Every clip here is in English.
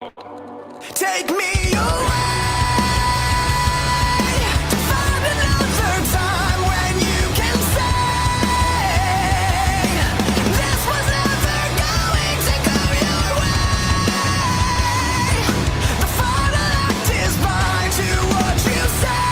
Take me away to find another time when you can say this was never going to go your way. The final act is mine to what you say.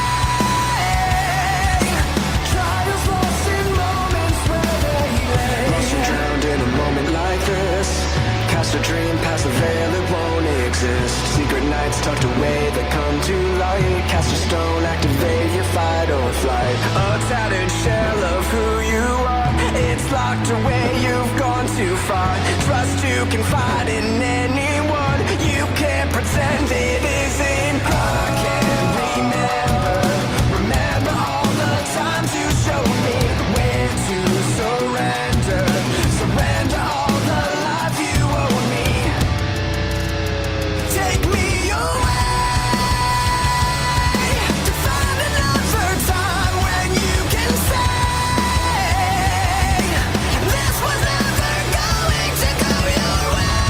Trials lost in moments where they lay. Lost and drowned in a moment like this. Cast a dream past the veil that won't exist. Secret nights tucked away that come to light. Cast a stone, activate your fight or flight. A tattered shell of who you are. It's locked away, you've gone too far. Trust you can find in anyone. You can't pretend it isn't. I can't remember all the times you showed me where to surrender. Surrender all the life you owe me. Take me away to find another time when you can say this was never going to go your way.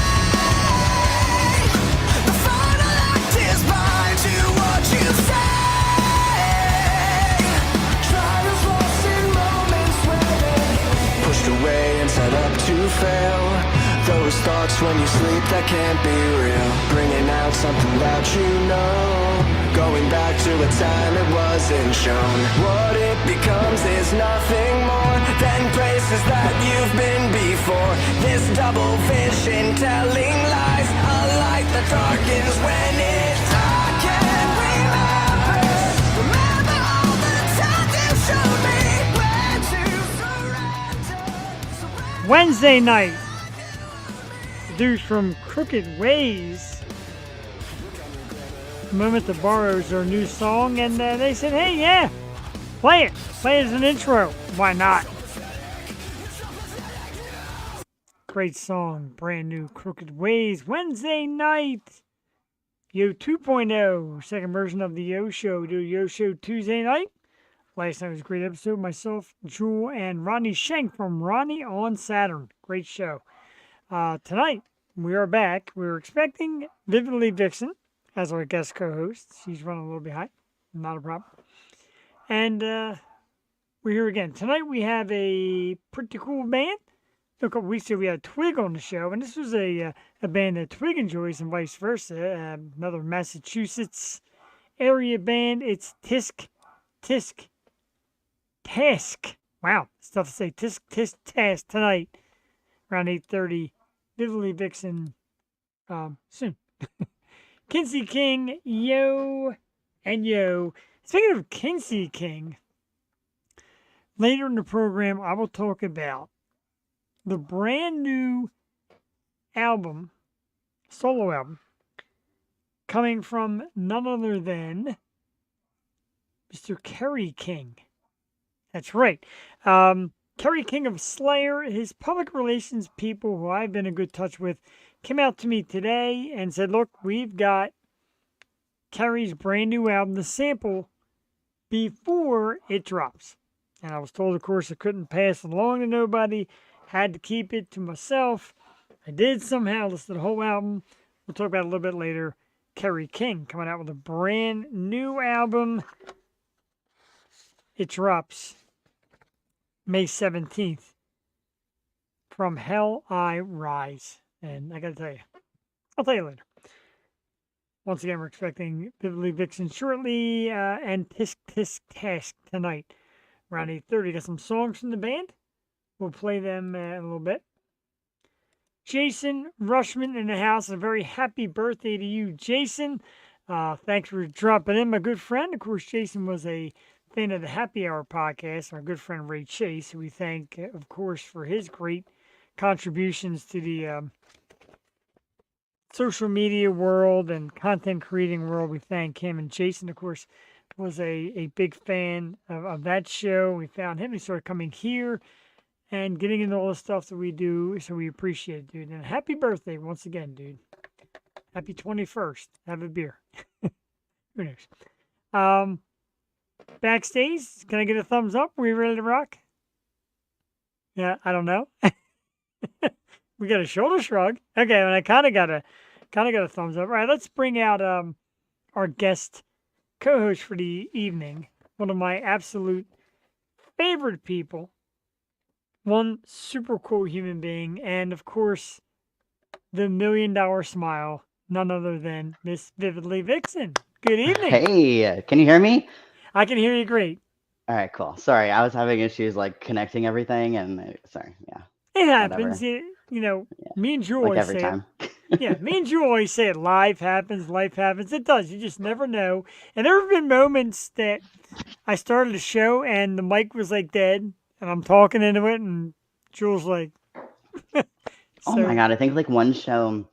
The final act is mine to what you say. Trials lost in moments where they pushed away and set up to fail. Those thoughts when you sleep that can't be real. Bringing out something that you know. Going back to a time it wasn't shown. What it becomes is nothing more than places that you've been before. This double vision telling lies. A light that darkens when it's I can't remember all the times you showed me where to surrender. Wednesday night. Dudes from Crooked Ways. Moment to Borrow's their new song, and they said, hey, yeah, play it. Play it as an intro. Why not? Great song, brand new Crooked Ways. Wednesday night. Yo 2.0, second version of the Yo Show. Do Yo Show Tuesday night. Last night was a great episode. Myself, Jewel, and Ronnie Schenk from Ronnie on Saturn. Great show. Tonight, we are back. We were expecting Vividly Vixen as our guest co-host. She's running a little behind. Not a problem. And we're here again. Tonight, we have a pretty cool band. A couple weeks ago, we had Twig on the show, and this was a band that Twig enjoys and vice versa. Another Massachusetts area band. It's Tysk Task. Wow, stuff to say. Tysk Task tonight around 8:30. Vividly Vixen soon. Kinsey King, yo, and yo. Speaking of Kinsey King, later in the program, I will talk about the brand new album, solo album, coming from none other than Mr. Kerry King. That's right. Kerry King of Slayer, his public relations people who I've been in good touch with, came out to me today and said, look, we've got Kerry's brand new album, The Sample, before it drops. And I was told, of course, I couldn't pass it along to nobody, had to keep it to myself. I did somehow listen to the whole album. We'll talk about it a little bit later. Kerry King coming out with a brand new album. It drops May 17th, From Hell I Rise. And I got to tell you, I'll tell you later. Once again, we're expecting Vividly Vixen shortly and Tysk Tysk Task tonight around 8:30. Got some songs from the band. We'll play them in a little bit. Jason Rushman in the house. A very happy birthday to you, Jason. Thanks for dropping in, my good friend. Of course, Jason was a fan of the Happy Hour podcast, our good friend Ray Chase, who we thank, of course, for his great contributions to the social media world and content creating world. We thank him. And Jason, of course, was a big fan of that show. We found him. He started coming here and getting into all the stuff that we do. So we appreciate it, dude. And happy birthday once again, dude. Happy 21st. Have a beer. Who knows? Backstage, can I get a thumbs up? Are we ready to rock? Yeah, I don't know. We got a shoulder shrug. Okay, and I kind of got a Kind of got a thumbs up. All right, let's bring out our guest co-host for the evening. One of my absolute favorite people. One super cool human being, and of course, the $1,000,000 smile. None other than Miss Vividly Vixen. Good evening. Hey, can you hear me? I can hear you great. All right, cool. Sorry, I was having issues like connecting everything, and sorry, yeah, It happens. whatever. Yeah, Me and you like always every say it. time. Yeah, me and you always say it. Life happens, life happens. It does. You just never know. And there have been moments that I started a show and the mic was like dead, and I'm talking into it, and Jules like, Oh my so God, I think like one show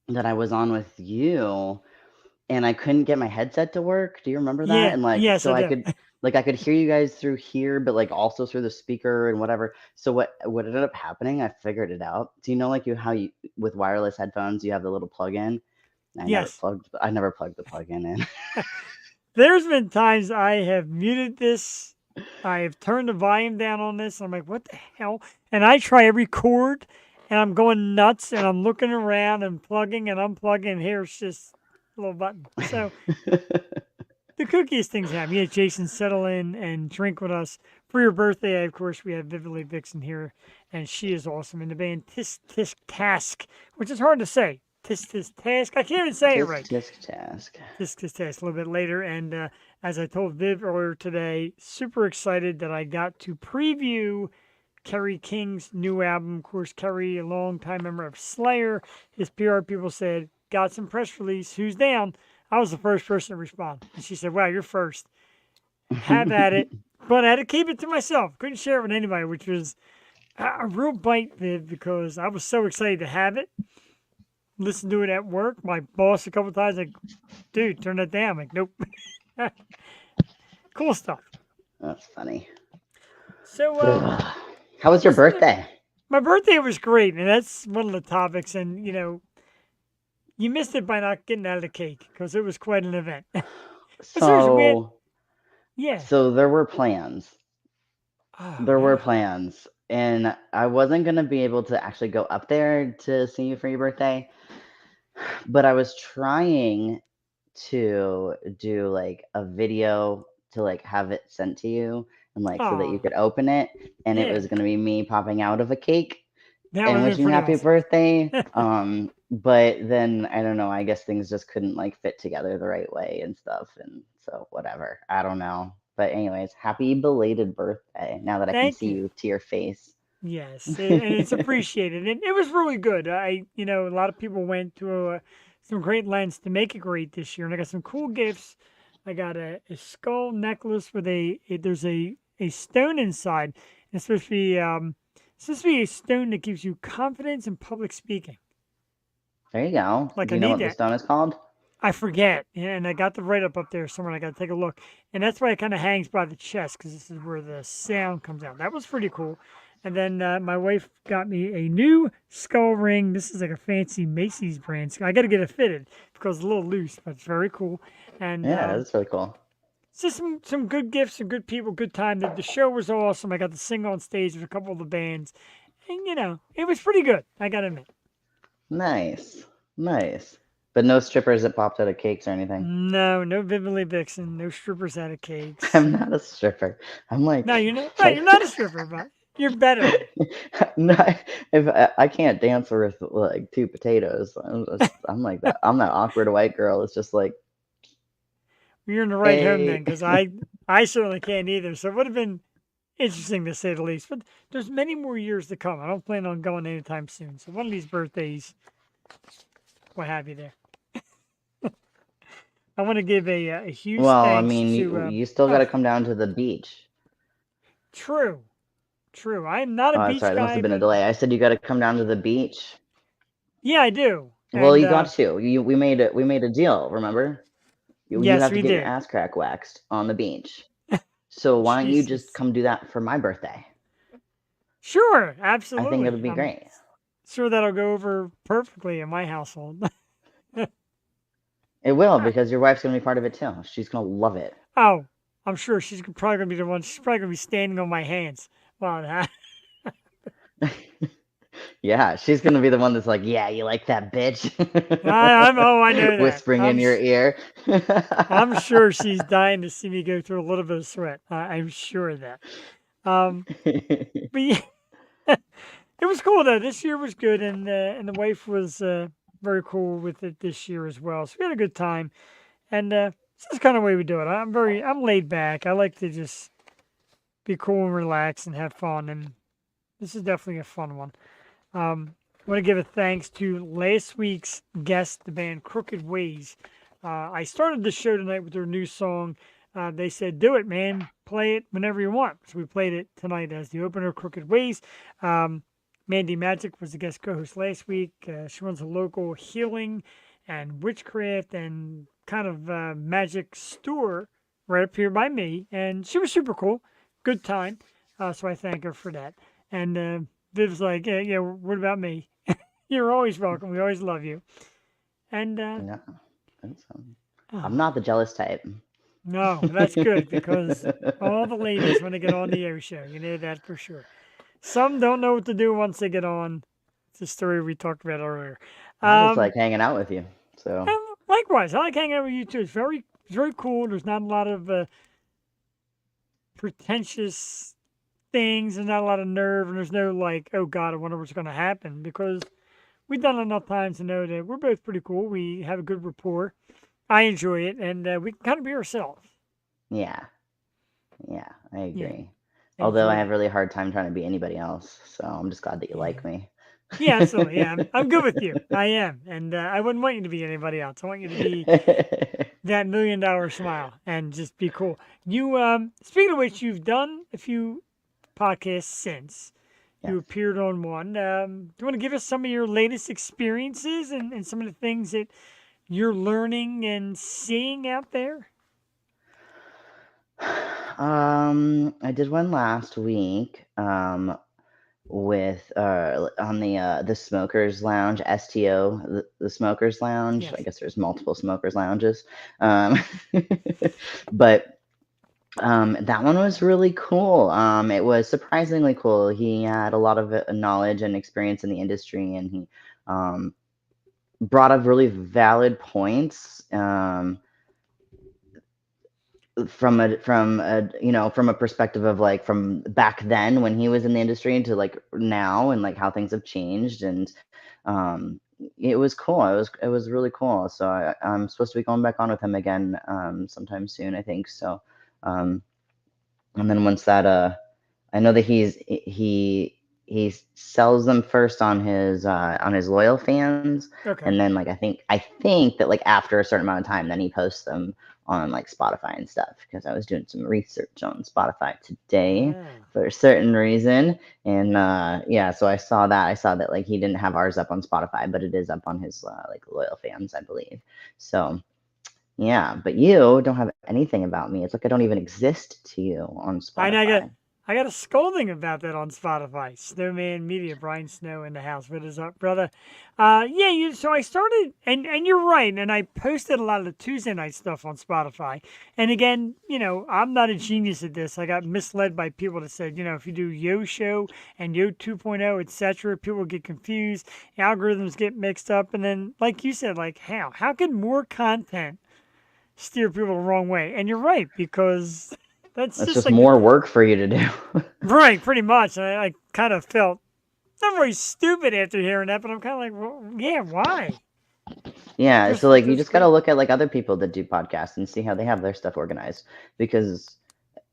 that I was on with you, and I couldn't get my headset to work. Do you remember that? yeah, And like, yes, so I I do. could like I could hear you guys through here, but like also through the speaker and whatever. So what ended up happening? I figured it out. Do you know like how you with wireless headphones you have the little plug-in? Yes, I never plugged the plug-in in. there's been times I have muted this, I have turned the volume down on this. I'm like, what the hell? And I try every chord, and I'm going nuts, and I'm looking around and plugging and unplugging. And here's just a little button. So the cookiest things happen. Yeah, Jason, settle in and drink with us. For your birthday, of course, we have Vividly Vixen here, and she is awesome. In the band Tysk Tysk Task, which is hard to say. Tysk Tysk Task. I can't even say it Tisk right. tisk task. Tysk Tysk Task a little bit later. And as I told Viv earlier today, super excited that I got to preview Kerry King's new album. Of course, Kerry, a longtime member of Slayer. His PR people said, got some press release. Who's down? I was the first person to respond. And she said, wow, you're first. Have at it. But I had to keep it to myself. Couldn't share it with anybody, which was a real bite, Viv, because I was so excited to have it. Listen to it at work. My boss a couple times like, dude, turn that down. I'm like, nope. Cool stuff. That's funny. So, How was your listen, birthday? my birthday was great, and that's one of the topics. And you missed it by not getting out of the cake because it was quite an event. But seriously, So, yeah. so there were plans. Oh There were yeah. plans, and I wasn't gonna be able to actually go up there to see you for your birthday, but I was trying to do like a video to like have it sent to you and like so that you Oh could open it, and it yeah. was gonna be me popping out of a cake That would and have been wishing you pretty happy awesome. birthday. But then I don't know, I guess things just couldn't like fit together the right way and stuff. And so whatever. I don't know. But anyways, happy belated birthday now that I can Thank see you. you to your face. Yes, and it's appreciated, and it was really good. A lot of people went to some great lengths to make it great this year, and I got some cool gifts. I got a skull necklace with there's a stone inside. And it's supposed to be a stone that gives you confidence in public speaking. There you go. Like Do I you know need what the that. stone is called? I forget, and I got the write up there somewhere. And I got to take a look, and that's why it kind of hangs by the chest because this is where the sound comes out. That was pretty cool. And then my wife got me a new skull ring. This is like a fancy Macy's brand. I got to get it fitted because it's a little loose, but it's very cool. And Yeah, that's really cool. it's just some good gifts, some good people, good time. The show was awesome. I got to sing on stage with a couple of the bands, and it was pretty good. I got to admit. Nice. Nice. But no strippers that popped out of cakes or anything. No, no Vividly Vixen, no strippers out of cakes. I'm not a stripper. I'm No, like you're not. Right, like you're not a stripper, but you're better. no, if I can't dance with like two potatoes. I'm like that. I'm that awkward white girl. It's just like, You're in the right home then, hey. because I certainly can't either. So it would have been interesting to say the least. But there's many more years to come. I don't plan on going anytime soon. So one of these birthdays, what have you there. I want to give a huge Well, I thanks mean, to. you still got Oh, to come down to the beach. true, true. I'm not a Oh, beach sorry, there must guy, have been a but delay. I said you got to come down to the beach. yeah, I do. Well, And you got to. We made a deal. Remember? You yes, have to we get your did. ass crack waxed on the beach. So why don't you just Jesus. come do that for my birthday? Sure, I think absolutely. it'll be I'm great. sure that'll go over perfectly in my household. It will because your wife's gonna be part of it too. She's gonna love it. Oh, I'm sure she's probably gonna be the one. She's probably gonna be standing on my hands. Wow, that. Yeah, she's gonna be the one that's like, "Yeah, you like that bitch?" I know that. Whispering in your ear. I'm sure she's dying to see me go through a little bit of sweat. I'm sure of that. Um, but yeah, it was cool though. This year was good, and the wife was very cool with it this year as well. So we had a good time, and it's just kind of the way we do it. I'm laid back. I like to just be cool and relax and have fun, and this is definitely a fun one. I want to give a thanks to last week's guest, the band Crooked Ways. I started the show tonight with their new song. They said, "Do it, man. Play it whenever you want." So we played it tonight as the opener, Crooked Ways. Mandy Magic was the guest co-host last week. She runs a local healing and witchcraft and kind of magic store right up here by me, and she was super cool. Good time. So I thank her for that. And Viv's like, yeah, what about me? You're always welcome. We always love you. And No, I'm oh, not the jealous type. no, that's good because all the ladies want to get on the air show. You know that for sure. Some don't know what to do once they get on. It's a story we talked about earlier. I just Um, like hanging out with you. So and likewise, I like hanging out with you too. It's very cool. There's not a lot of pretentious things. There's not a lot of nerve, and there's no like, oh God, I wonder what's going to happen because we've done enough times to know that we're both pretty cool. We have a good rapport. I enjoy it, and we can kind of be ourselves. yeah, yeah, I Yeah, agree. Although I have absolutely. really hard time trying to be anybody else, so I'm just glad that you Yeah. like me. Yeah, absolutely. Yeah, I'm good with you. I am, and I wouldn't want you to be anybody else. I want you to be that $1 million smile and just be cool. You, speaking of which, you've done a few podcasts since. You Yes. appeared on one. Do you want to give us some of your latest experiences and some of the things that you're learning and seeing out there? I did one last week. With on the smokers lounge, STO, the smokers lounge. I Yes. guess there's multiple smokers lounges. um but that one was really cool. It was surprisingly cool. He had a lot of knowledge and experience in the industry, and he um brought up really valid points. From a perspective of like from back then when he was in the industry to like now, and like how things have changed. And um it was cool. It was really cool. So I'm supposed to be going back on with him again sometime soon, I think. So um and then once that I know that he sells them first on his loyal fans, Okay. and then like I think that like after a certain amount of time, then he posts them on like Spotify and stuff. Because I was doing some research on Spotify today Ah, for a certain reason, and yeah, so I saw that like he didn't have ours up on Spotify, but it is up on his like loyal fans, I believe. So yeah, but you don't have anything about me. It's like I don't even exist to you on I know Spotify. I got a scolding about that on Spotify. Snowman Media, Brian Snow in the house. What is up, brother? Yeah, so I started, and you're right, and I posted a lot of the Tuesday night stuff on Spotify. And again, I'm not a genius at this. I got misled by people that said, if you do Yo Show and Yo 2.0, etc., people get confused, algorithms get mixed up, and then, like you said, like how can more content steer people the wrong way? And you're right because that's That's just just like the more work for you to do. right, pretty much. I kind of felt not very stupid after hearing that, but I'm kind of like, well, yeah, why? Yeah, so like you Just just got to great. look at like other people that do podcasts and see how they have their stuff organized. Because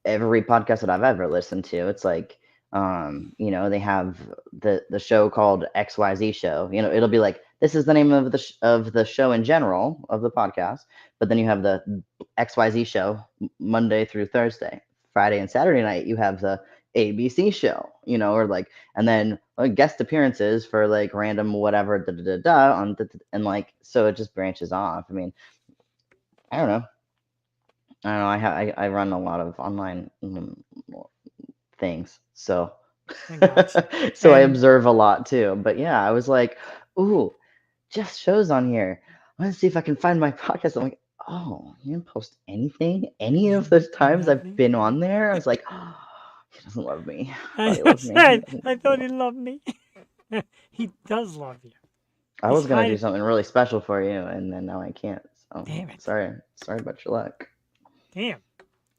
every podcast that I've ever listened to, it's like, they have the show called XYZ show. It'll be like this is the name of the show in general of the podcast, but then you have the XYZ show Monday through Thursday, Friday and Saturday night. You have the ABC show, or like, and then guest appearances for like random whatever da da da da and like so it just branches off. I mean, I don't know. I don't know. I run a lot of online things. So I got you. so I And observe a lot too. But yeah, I was like, ooh, Jeff's show's on here. I want to see if I can find my podcast. I'm like, oh, you didn't post anything any of those times I've nothing. been on there. I was like, oh, he doesn't love me. I thought I he loved me. He said, doesn't I love thought he loved me. He does love you. I He's was gonna do hiding. something really special for you, and then now I can't. So Damn it. sorry about your luck. Damn.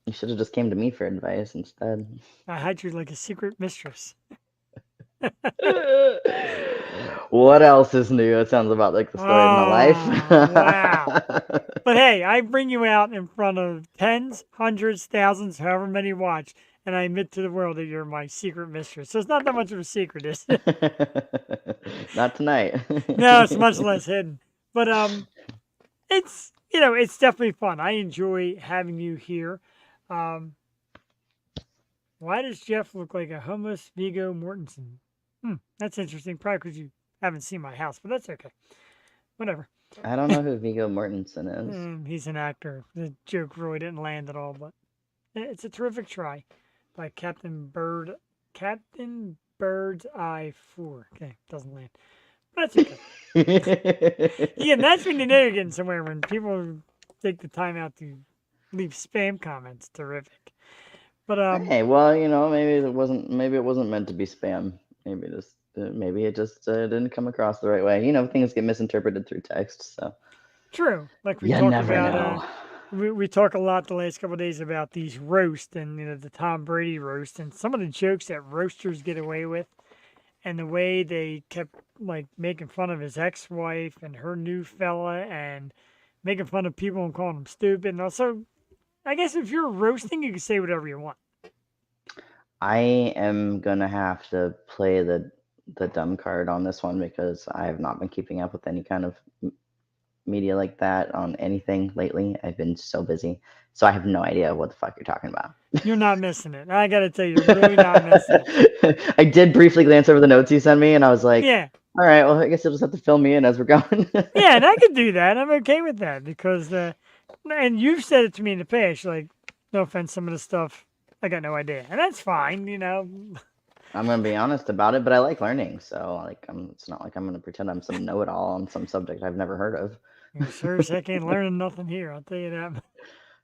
You should have just came to me for advice instead. I had you like a secret mistress. What else is new? It sounds about like the story of my life. Oh, wow. But hey, I bring you out in front of tens, hundreds, thousands, however many watch, and I admit to the world that you're my secret mistress. So it's not that much of a secret, is it? Not tonight. No, it's much less hidden. But it's it's definitely fun. I enjoy having you here. Um, why does Jeff look like a homeless Viggo Mortensen? That's interesting. Probably because you haven't seen my house, but that's okay. Whatever. I don't know who Viggo Mortensen is. He's an actor. The joke really didn't land at all, but it's a terrific try by Captain Bird's Eye 4. Okay, doesn't land. But that's okay. Yeah, that's when you know you're getting somewhere, when people take the time out to leave spam comments. Terrific. But Hey, well, maybe it wasn't meant to be spam. Maybe it just didn't come across the right way. Things get misinterpreted through text, so true. Like we you talked never about, know. we talk a lot the last couple of days about these roast and the Tom Brady roast and some of the jokes that roasters get away with, and the way they kept like making fun of his ex-wife and her new fella and making fun of people and calling them stupid. And also, I guess if you're roasting, you can say whatever you want. I am gonna have to play the dumb card on this one because I have not been keeping up with any kind of media like that on anything lately. I've been so busy, so I have no idea what the fuck you're talking about. You're not missing it. I gotta tell you, you're really not missing it. I did briefly glance over the notes you sent me, and I was like, Yeah. all right, well, I guess you'll just have to fill me in as we're going. Yeah, and I could do that. I'm okay with that because, and you've said it to me in the past, like, no offense, some of the stuff, I got no idea. And that's fine, I'm gonna be honest about it, but I like learning, so like it's not like I'm gonna pretend I'm some know-it-all on some subject I've never heard of. You sure as heck ain't learning nothing here, I'll tell you that.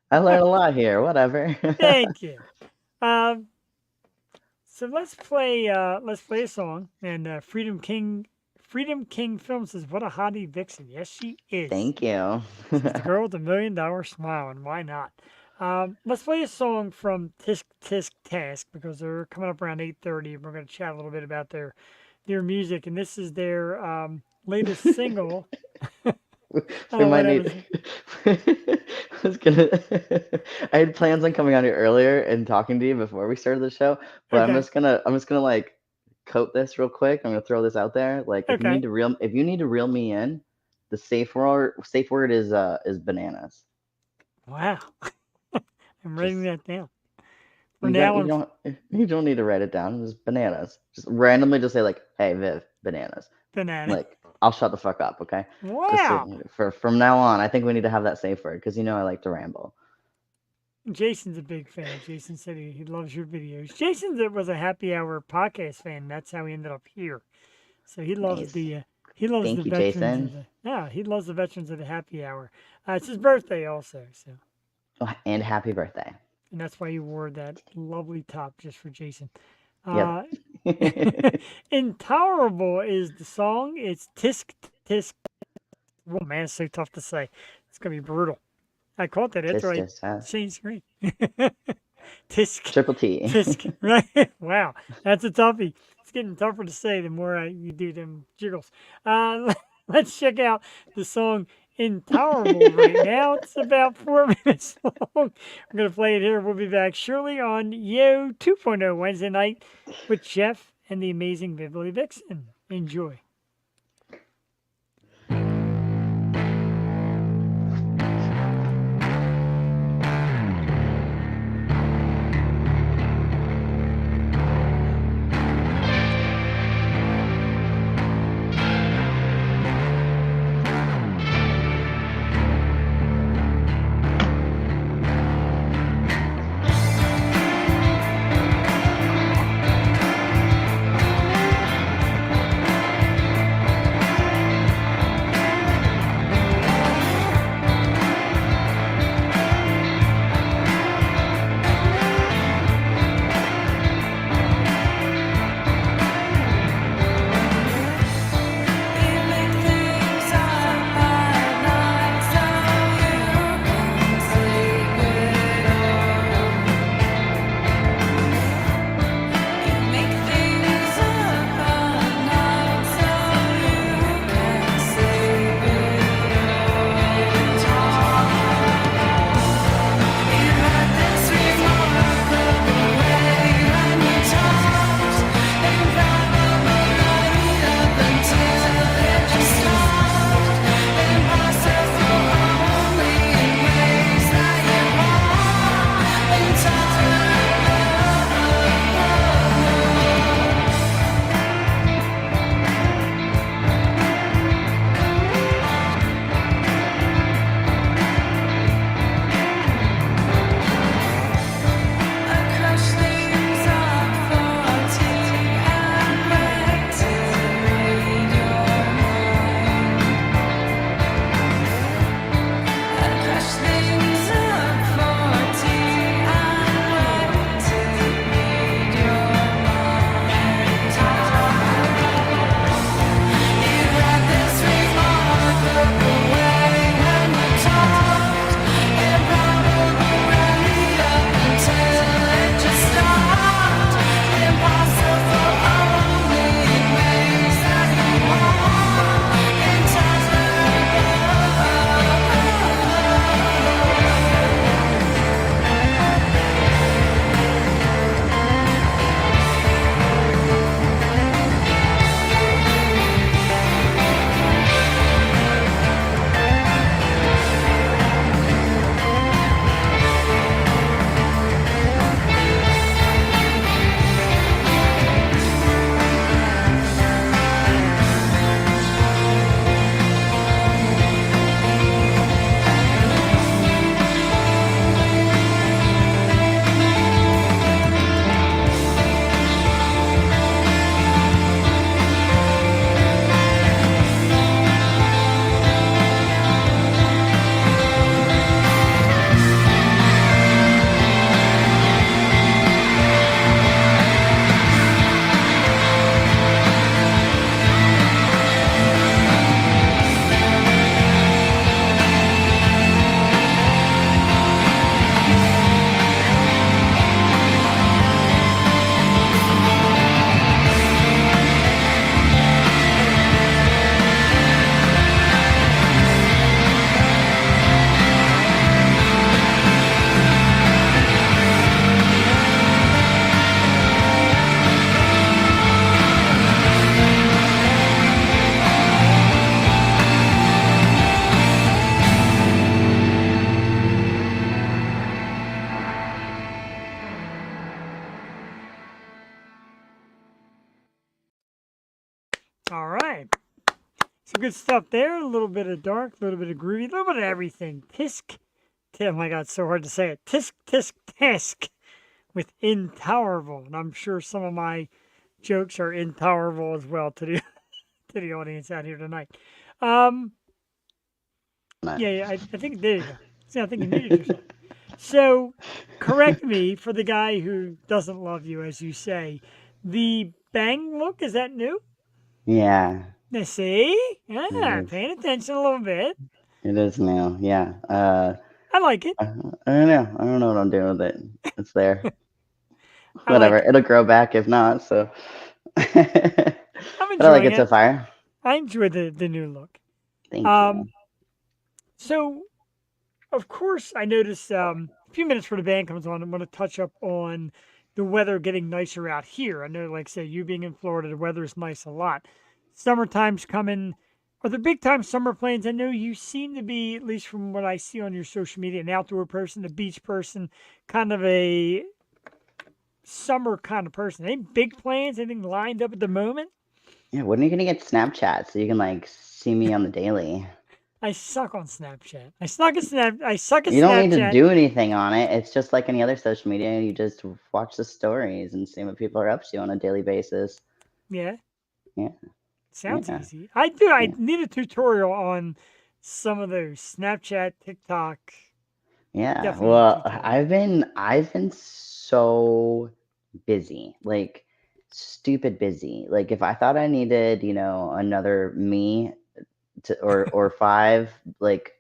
I learn a lot here, whatever. Thank you. So let's play a song. And Freedom King Film says, "What a hottie vixen." Yes, she is. Thank you. She's the girl with the $1 million smile, and why not? Let's play a song from Tysk Tysk Task because they're coming up around 8:30. We're going to chat a little bit about their music, and this is their latest single. We might need. I was gonna. I had plans on coming on here earlier and talking to you before we started the show, but Okay. I'm just gonna like coat this real quick. I'm gonna throw this out there. Like, if you need to reel me in, the safe word is bananas. Wow. I'm writing that down. For You, now, you don't need to write it down. Just bananas. Just randomly just say like, "Hey Viv, bananas." banana. Like, I'll shut the fuck up, okay? Wow. From now on, I think we need to have that safe word because I like to ramble. Jason's a big fan. Jason said he loves your videos. Jason was a Happy Hour podcast fan. That's how he ended up here. So he loves Nice. the Thank you, veterans. Jason. He loves the veterans of the Happy Hour. It's his birthday also, so. Oh, and happy birthday. And that's why he wore that lovely top just for Jason. Yep. Intolerable is the song. It's Tysk Tysk. Oh man, it's so tough to say. It's gonna be brutal. I caught that after I changed screen. Tisk. Triple T. Tisk. Right? Wow, that's a toughie. It's getting tougher to say the more you do them jiggles. Let's check out the song Intolerable right now. It's about 4 minutes long. We're going to play it here. We'll be back surely on Yo 2.0 Wednesday night with Jeff and the amazing Vividly Vixen. Enjoy. some good stuff there. A little bit of dark, a little bit of groovy, a little bit of everything. Oh my God, so hard to say it. Tisk Task with Intolerable. And I'm sure some of my jokes are intolerable as well to the to the audience out here tonight. Um, yeah, I think there you go. See, I think you muted yourself. So, correct me for the guy who doesn't love you, as you say. The bang look, is that new? Yeah, Now, see? it Yeah, is. paying attention a little bit. It is now. Yeah. I like it. I don't know. I don't know what I'm doing with it. It's there. I Whatever. like it. It'll grow back if not. So, but I'm I like enjoying it so it. far. I enjoy the new look. Thank you. Um, so of course I noticed a few minutes before the band comes on, I'm going to touch up on the weather getting nicer out here. I know, like say, you being in Florida, the weather is nice a lot. Summertime's coming. Are there big time summer plans? I know you seem to be, at least from what I see on your social media, an outdoor person, a beach person, kind of a summer kind of person. Any big plans? Anything lined up at the moment? Yeah. When are you gonna get Snapchat so you can like see me on the daily? I suck on Snapchat. I suck at You don't need to Snapchat. do anything on it. It's just like any other social media. You just watch the stories and see what people are up to on a daily basis. Yeah, Yeah. sounds Yeah. easy. I do. I Yeah. need a tutorial on some of those Snapchat, TikTok. Yeah. Definitely need a Well, tutorial. I've been so busy, like stupid busy. Like if I thought I needed, another me or five, like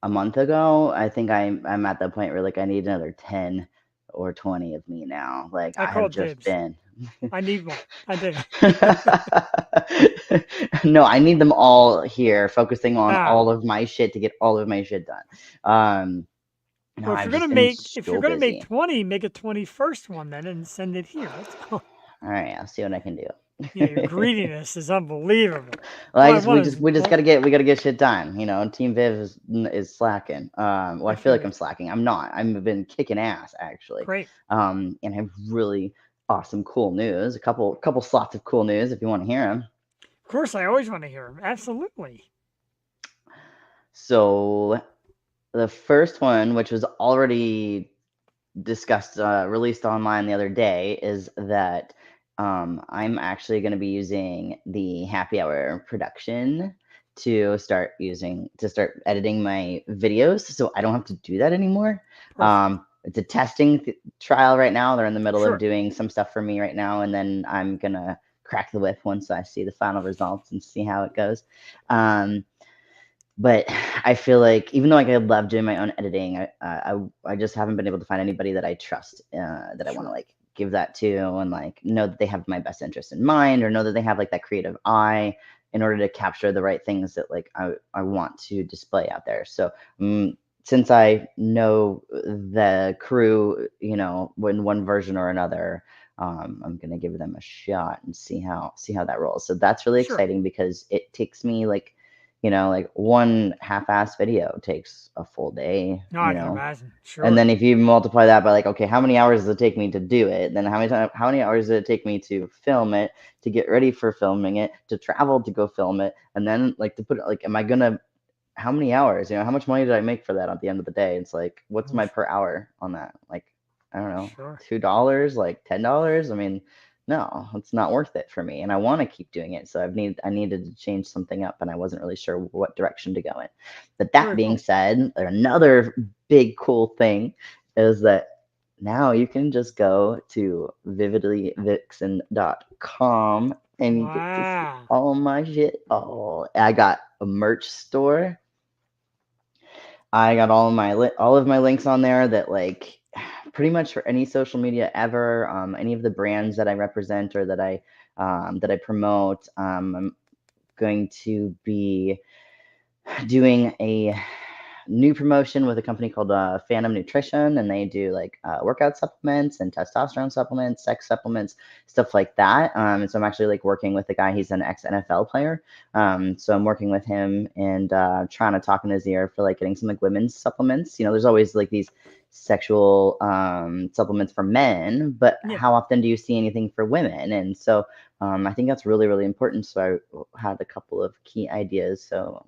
a month ago, I think I'm at the point where like I need another 10 or 20 of me now. Like I I have called just dibs. been. I need one. I do. No, I need them all here, focusing on Ah, all of my shit to get all of my shit done. No, well, I've just been if you're so gonna make busy. 20, make a 21st one then and send it here. That's cool. All right, I'll see what I can Yeah, your do. greediness is unbelievable. Well, All I I just we want just is we just well, gotta get shit done. Team Viv is slacking. Well, I I feel feel like you. I'm slacking. I'm not. I've been kicking ass actually. Great. And I have really awesome, cool news. A couple slots of cool news if you want to hear them. Of course, I always want to hear them. Absolutely. So the first one, which was already discussed, released online the other day, is that I'm actually going to be using the happy hour production to start editing my videos, so I don't have to do that anymore. Perfect. It's a testing trial right now. They're in the middle of Sure. doing some stuff for me right now, and then I'm gonna crack the whip once I see the final results and see how it goes. Um, but I feel like even though like I love doing my own editing, I just haven't been able to find anybody that I trust, that I want to Sure. like give that to and like know that they have my best interest in mind or know that they have like that creative eye in order to capture the right things that like I want to display out there. So since I know the crew, in one version or another, I'm gonna give them a shot and see how that rolls. So that's really Sure. exciting because it takes me like one half-ass video takes a full day, No, I can imagine. and Sure. then if you multiply that by like, okay, how many hours does it take me to do it? Then how many hours does it take me to film it, to get ready for filming it, to travel to go film it, and then like to put it like, how many hours? How much money did I make for that at the end of the day? It's like, what's my Oof. per hour on that? Like, I don't know, Sure. $2, like $10. I mean, no, it's not worth it for me. And I want to keep doing it. So I needed to change something up and I wasn't really sure what direction to go in. But that Very being cool. said, another big cool thing is that now you can just go to vividlyvixen.com and you get to see Wow. all my shit. Oh, I got a merch store. I got all of my links on there that like pretty much for any social media ever, any of the brands that I represent or that I promote. I'm going to be doing a new promotion with a company called Phantom Nutrition, and they do like workout supplements and testosterone supplements, sex supplements, stuff like that. And so I'm actually like working with a guy. He's an ex NFL player. So I'm working with him and trying to talk in his ear for like getting some like women's supplements. There's always like these sexual supplements for men, but Yeah, how often do you see anything for women? And so I think that's really, really important. So I had a couple of key ideas. So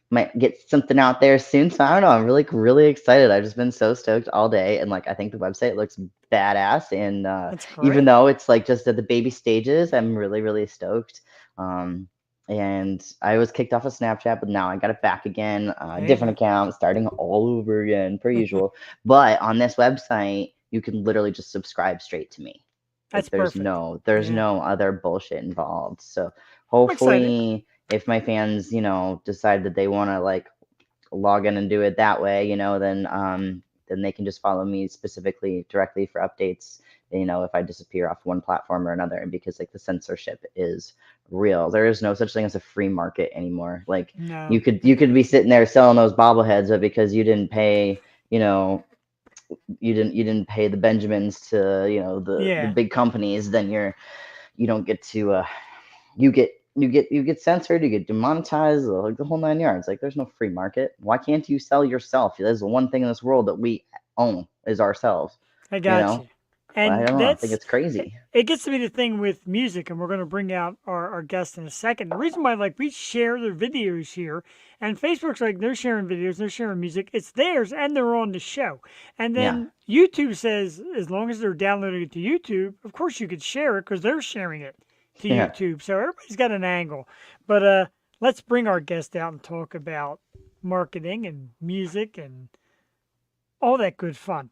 might get something out there soon. So I don't know. I'm really excited. I've just been so stoked all day, and like I think the website looks badass. And that's even great. though it's like just at the baby stages, I'm really stoked. Um, and I was kicked off of Snapchat, but now I got it back again. There you Different go. account, starting all over again, per usual. But on this website, you can literally just subscribe straight to me. That's Like there's perfect. no there's Yeah, no other bullshit involved. So I'm excited. hopefully if my fans, decide that they want to like log in and do it that way, then they can just follow me specifically directly for updates. If I disappear off one platform or another, because like the censorship is real. There is no such thing as a free market anymore. Like you No, could I you could agree. be sitting there selling those bobbleheads, but because you didn't pay, you didn't pay the Benjamins to the Yeah, big companies, then you don't get to you get censored, you get demonetized, like the whole 9 yards. Like there's no free market. Why can't you sell yourself? There's the one thing in this world that we own is ourselves. I You got know, you. I And don't know. I think that's it's crazy. it gets to be the thing with music, and we're going to bring out our guest in a second. The reason why, like, we share their videos here, and Facebook's like they're sharing videos, they're sharing music, it's theirs, and they're on the show. And Yeah, then YouTube says as long as they're downloading it to YouTube, of course you could share it because they're sharing it to yeah. YouTube. So everybody's got an angle. But let's bring our guest out and talk about marketing and music and all that good fun.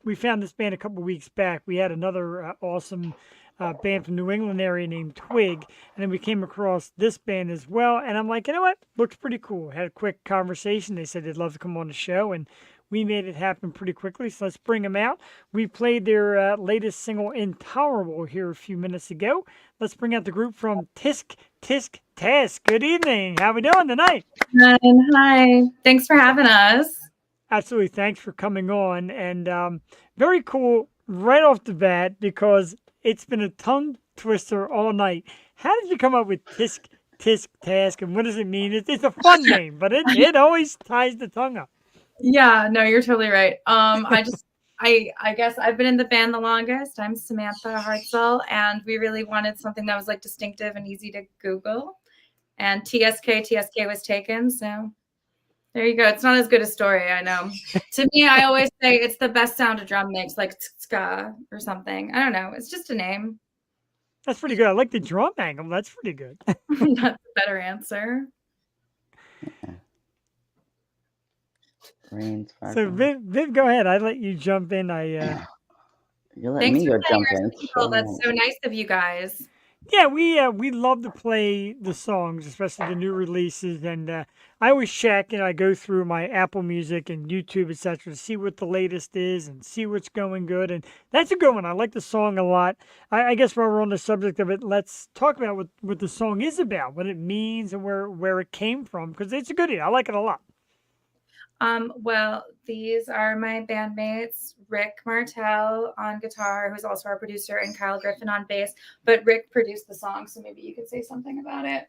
We found this band a couple weeks back. We had another awesome band from New England area named Twig, and then we came across this band as well. And I'm like, you know what? Looks pretty cool. Had a quick conversation. They said they'd love to come on the show, and we made it happen pretty quickly. So let's bring them out. We played their latest single, "Intolerable," here a few minutes ago. Let's bring out the group from Tysk Tysk Task. Good evening. How we doing tonight? Hi, hi. Thanks for having us. Absolutely. Thanks for coming on. And very cool right off the bat because it's been a tongue twister all night. How did you come up with Tisk Tisk Task and what does it mean? It's a fun name, but it always ties the tongue up. Yeah, no, you're totally right. I guess I've been in the band the longest. I'm Samantha Hartzell, and we really wanted something that was like distinctive and easy to Google. And TSK was taken, so there you go. It's not as good a story, I know. To me, I always say it's the best sound a drum makes, like ska or something. I don't know. It's just a name. That's pretty good. I like the drum angle. That's pretty good. That's a better answer. Rain So sparkle. Viv, go ahead. I let you jump in. You let Thanks me for go playing jump our in. single. That's so nice of you guys. Yeah, we love to play the songs, especially the new releases, and I always check and I go through my Apple Music and YouTube, etc., to see what the latest is and see what's going good. And that's a good one. I like the song a lot. I guess while we're on the subject of it, let's talk about what the song is about, what it means, and where it came from, because it's a goodie. I like it a lot. Well, these are my bandmates, Rick Martell on guitar, who's also our producer, and Kyle Griffin on bass. But Rick produced the song, so maybe you could say something about it.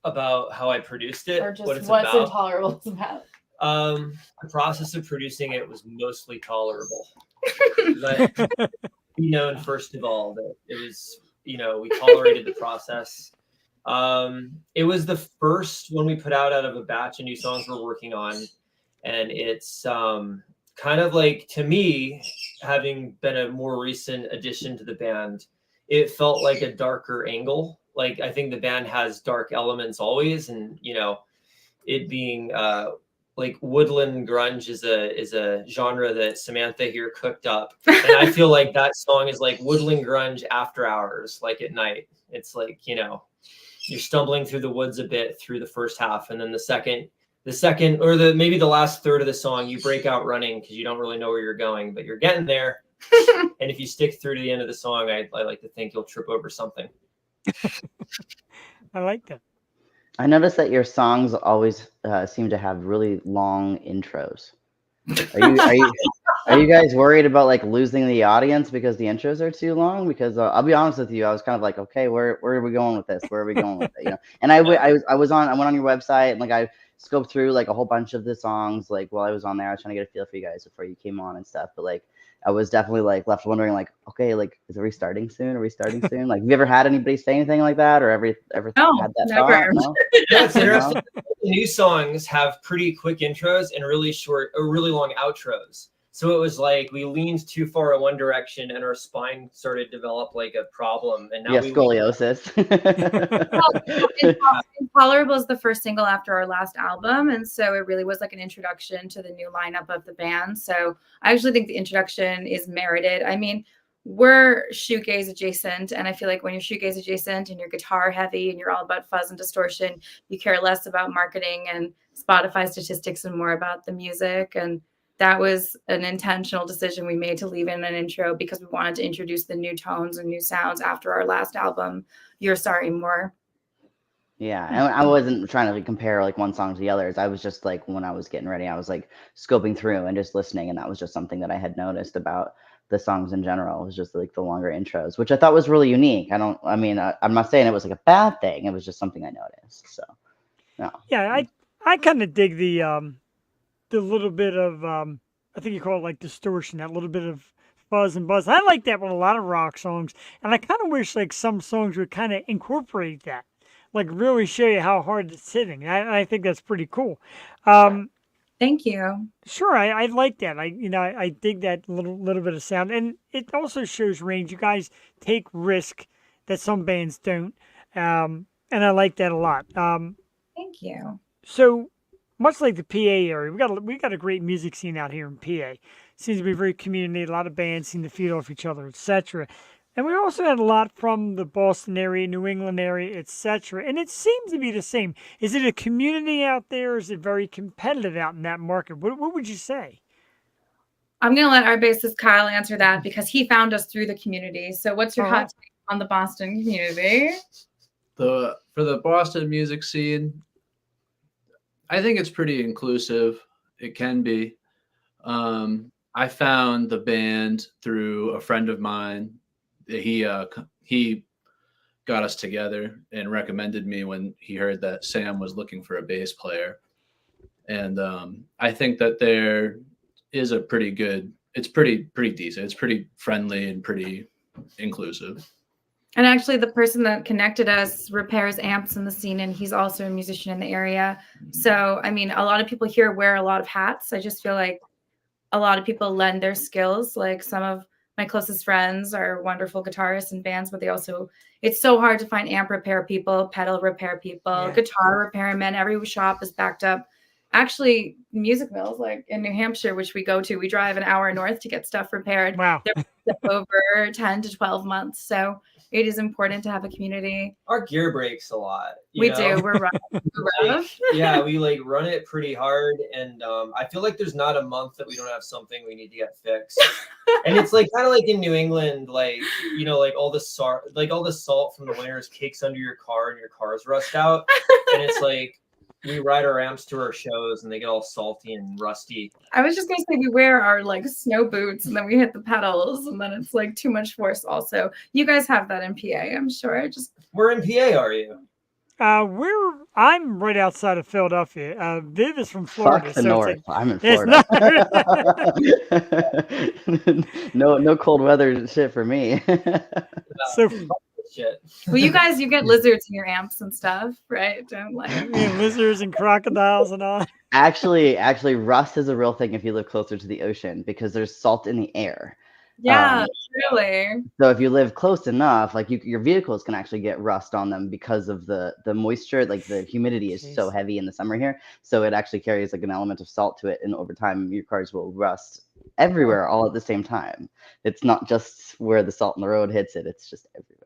About how I produced it, Or just what it's what's about. Intolerable is about. The process of producing it was mostly tolerable. Let be known first of all that it was, we tolerated the process. It was the first one we put out of a batch of new songs we're working on, and it's kind of like, to me, having been a more recent addition to the band, it felt like a darker angle. Like I think the band has dark elements always, and it being like woodland grunge is a genre that Samantha here cooked up, and I feel like that song is like woodland grunge after hours, like at night. It's like you're stumbling through the woods a bit through the first half, and then the second or maybe the last third of the song, you break out running because you don't really know where you're going, but you're getting there. And if you stick through to the end of the song, I like to think you'll trip over something. I like that. I noticed that your songs always seem to have really long intros. Are you Are you guys worried about like losing the audience because the intros are too long? Because I'll be honest with you, I was kind of like, okay, where are we going with this? Where are we going with it? And I went on your website and like I scoped through like a whole bunch of the songs like while I was on there. I was trying to get a feel for you guys before you came on and stuff. But like I was definitely like left wondering like, okay, like are we starting soon? Are we starting soon? Like, have you ever had anybody say anything like that or ever No, had that never. thought? No? Yeah, it's interesting. No? New songs have pretty quick intros and really long outros. So it was like we leaned too far in one direction and our spine started to develop like a problem. And now scoliosis. Intolerable is the first single after our last album. And so it really was like an introduction to the new lineup of the band. So I actually think the introduction is merited. I mean, we're shoegaze adjacent. And I feel like when you're shoegaze adjacent and you're guitar heavy and you're all about fuzz and distortion, you care less about marketing and Spotify statistics and more about the music. And that was an intentional decision we made to leave in an intro because we wanted to introduce the new tones and new sounds after our last album, You're Sorry More. Yeah, and I wasn't trying to like, compare like one song to the others. I was just like when I was getting ready, I was like scoping through and just listening, and that was just something that I had noticed about the songs in general. It was just like the longer intros, which I thought was really unique. I'm not saying it was like a bad thing. It was just something I noticed. So, no. Yeah, I kind of dig the little bit of I think you call it like distortion, that little bit of fuzz and buzz. I like that with a lot of rock songs, and I kind of wish like some songs would kind of incorporate that, like really show you how hard it's hitting. I think that's pretty cool. Thank you. Sure, I like that. I dig that little bit of sound, and it also shows range. You guys take risk that some bands don't, and I like that a lot. Thank you. So much like the PA area, we got a great music scene out here in PA. Seems to be very community. A lot of bands seem to feed off each other, etc. And we also had a lot from the Boston area, New England area, etc. And it seems to be the same. Is it a community out there? Or is it very competitive out in that market? What would you say? I'm going to let our bassist Kyle answer that because he found us through the community. So what's your hot take on the Boston community? For the Boston music scene, I think it's pretty inclusive. It can be. I found the band through a friend of mine. He got us together and recommended me when he heard that Sam was looking for a bass player. And I think that there is a pretty good. It's pretty decent. It's pretty friendly and pretty inclusive. And actually, the person that connected us repairs amps in the scene, and he's also a musician in the area. So, I mean, a lot of people here wear a lot of hats. I just feel like a lot of people lend their skills. Like some of my closest friends are wonderful guitarists and bands, but it's so hard to find amp repair people, pedal repair people, guitar repairmen. Every shop is backed up. Actually, music mills, like in New Hampshire, which we go to, we drive an hour north to get stuff repaired. Wow. They're over 10 to 12 months. So it is important to have a community. Our gear breaks a lot. We do. We're rough. Yeah, we like run it pretty hard, and I feel like there's not a month that we don't have something we need to get fixed. And it's like kind of like in New England, like like all the salt from the winters cakes under your car, and your cars rust out, and it's like. We ride our amps to our shows and they get all salty and rusty. I was just going to say we wear our like snow boots and then we hit the pedals and then it's like too much force also. You guys have that in PA, I'm sure. Where in PA are you? I'm right outside of Philadelphia. Viv is from Florida. Fuck the north. I'm in Florida. No cold weather shit for me. So shit. Well, you get lizards in your amps and stuff, right? Don't like lizards and crocodiles and all. Actually, rust is a real thing if you live closer to the ocean because there's salt in the air. Yeah, really. So if you live close enough, like your vehicles can actually get rust on them because of the moisture, like the humidity is so heavy in the summer here. So it actually carries like an element of salt to it, and over time your cars will rust everywhere all at the same time. It's not just where the salt in the road hits it; it's just everywhere.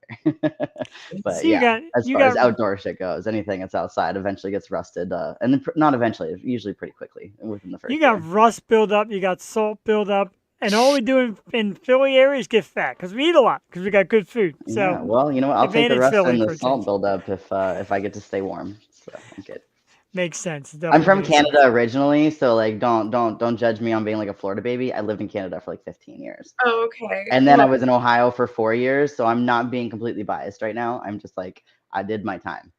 But so as far as outdoor shit goes, anything that's outside eventually gets rusted, and then not eventually, usually pretty quickly within the first. You got rust build up, you got salt build up. And all we do in Philly area is get fat because we eat a lot because we got good food. So well, you know what? I'll take the rust and the salt buildup if I get to stay warm. So I'm good. Makes sense. It I'm definitely from makes sense. Canada originally, so like don't judge me on being like a Florida baby. I lived in Canada for like 15 years. Oh, okay. And then I Well, was in Ohio for 4 years, so I'm not being completely biased right now. I'm just like, I did my time.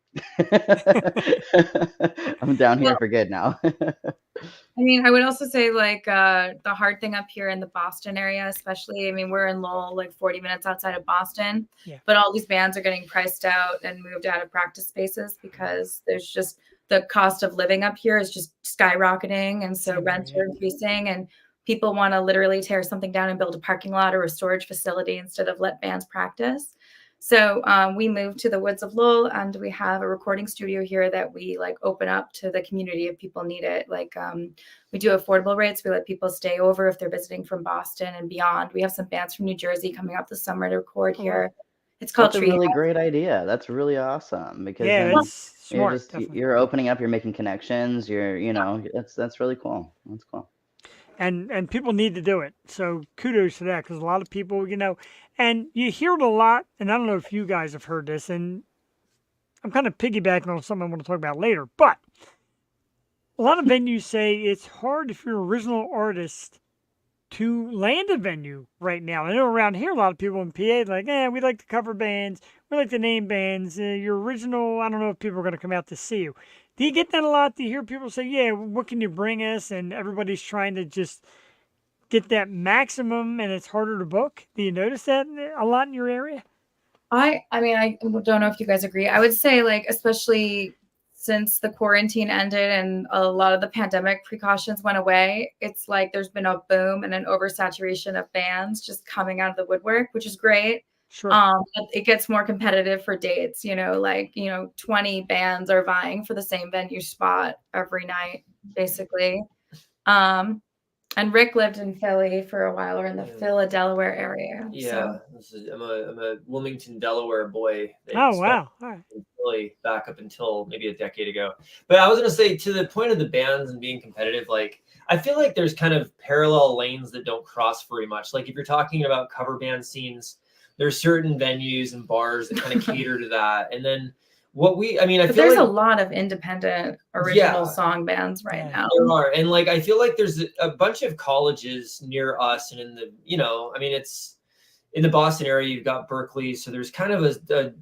I'm down here well, for good now. I mean, I would also say like the hard thing up here in the Boston area, especially, I mean, we're in Lowell, like 40 minutes outside of Boston, Yeah. but all these bands are getting priced out and moved out of practice spaces because there's just the cost of living up here is just skyrocketing. And so Same here, rents yeah. are increasing and people want to literally tear something down and build a parking lot or a storage facility instead of let bands practice. So we moved to the woods of Lowell and we have a recording studio here that we like open up to the community if people need it. Like we do affordable rates. We let people stay over if they're visiting from Boston and beyond. We have some bands from New Jersey coming up this summer to record Oh, here. It's called That's a Tree. really great idea. That's really awesome because Yeah, then that's you're smart. just Definitely. you're opening up, you're making connections, that's really cool. That's cool. And people need to do it. So kudos to that because a lot of people, and you hear it a lot. And I don't know if you guys have heard this, and I'm kind of piggybacking on something I want to talk about later. But a lot of venues say it's hard if you're an original artist to land a venue right now. I know around here a lot of people in PA like, we like to cover bands, we like to name bands. Your original, I don't know if people are going to come out to see you. Do you get that a lot? Do you hear people say, yeah, what can you bring us? And everybody's trying to just get that maximum and it's harder to book. Do you notice that a lot in your area? I mean, I don't know if you guys agree. I would say like, especially since the quarantine ended and a lot of the pandemic precautions went away, it's like there's been a boom and an oversaturation of bands just coming out of the woodwork, which is great. Sure. But it gets more competitive for dates, 20 bands are vying for the same venue spot every night, basically. And Rick lived in Philly for a while, or in the Philadelphia, Delaware area. Yeah, I'm a Wilmington, Delaware boy. Oh, wow. All right. Philly back up until maybe a decade ago. But I was going to say, to the point of the bands and being competitive, like I feel like there's kind of parallel lanes that don't cross very much. Like if you're talking about cover band scenes, there's certain venues and bars that kind of cater to that. And then I But feel there's like a lot of independent original song bands right now. there are. And like, I feel like there's a bunch of colleges near us and in the, it's in the Boston area, you've got Berkeley. So there's kind of a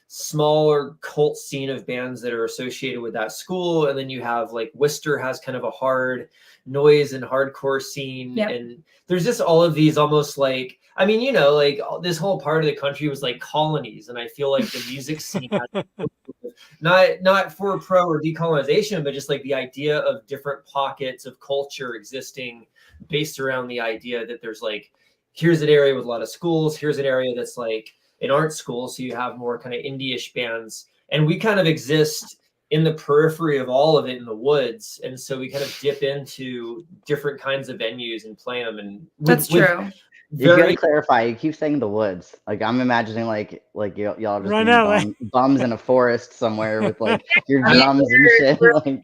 smaller cult scene of bands that are associated with that school. And then you have like Worcester has kind of a hard noise and hardcore scene. Yep. And there's just all of these almost like, like this whole part of the country was like colonies. And I feel like the music scene has not for pro or decolonization, but just like the idea of different pockets of culture existing based around the idea that there's like, here's an area with a lot of schools. Here's an area that's like an art school. So you have more kind of indie-ish bands. And we kind of exist in the periphery of all of it in the woods. And so we kind of dip into different kinds of venues and play them. And That's true. You gotta clarify. You keep saying the woods. Like I'm imagining like y'all just being bums in a forest somewhere with like your drums and shit. Like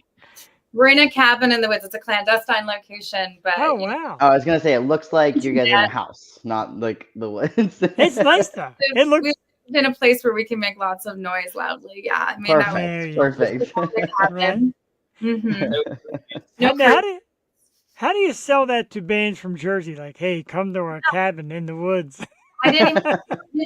we're in a cabin in the woods. It's a clandestine location, but oh wow! I was gonna say it looks like you guys are in a house, not like the woods. It's nice though. It looks in a place where we can make lots of noise loudly. Yeah, I mean, perfect. Right. Mm-hmm. How do you sell that to bands from Jersey? Like, hey, come to our cabin in the woods. I didn't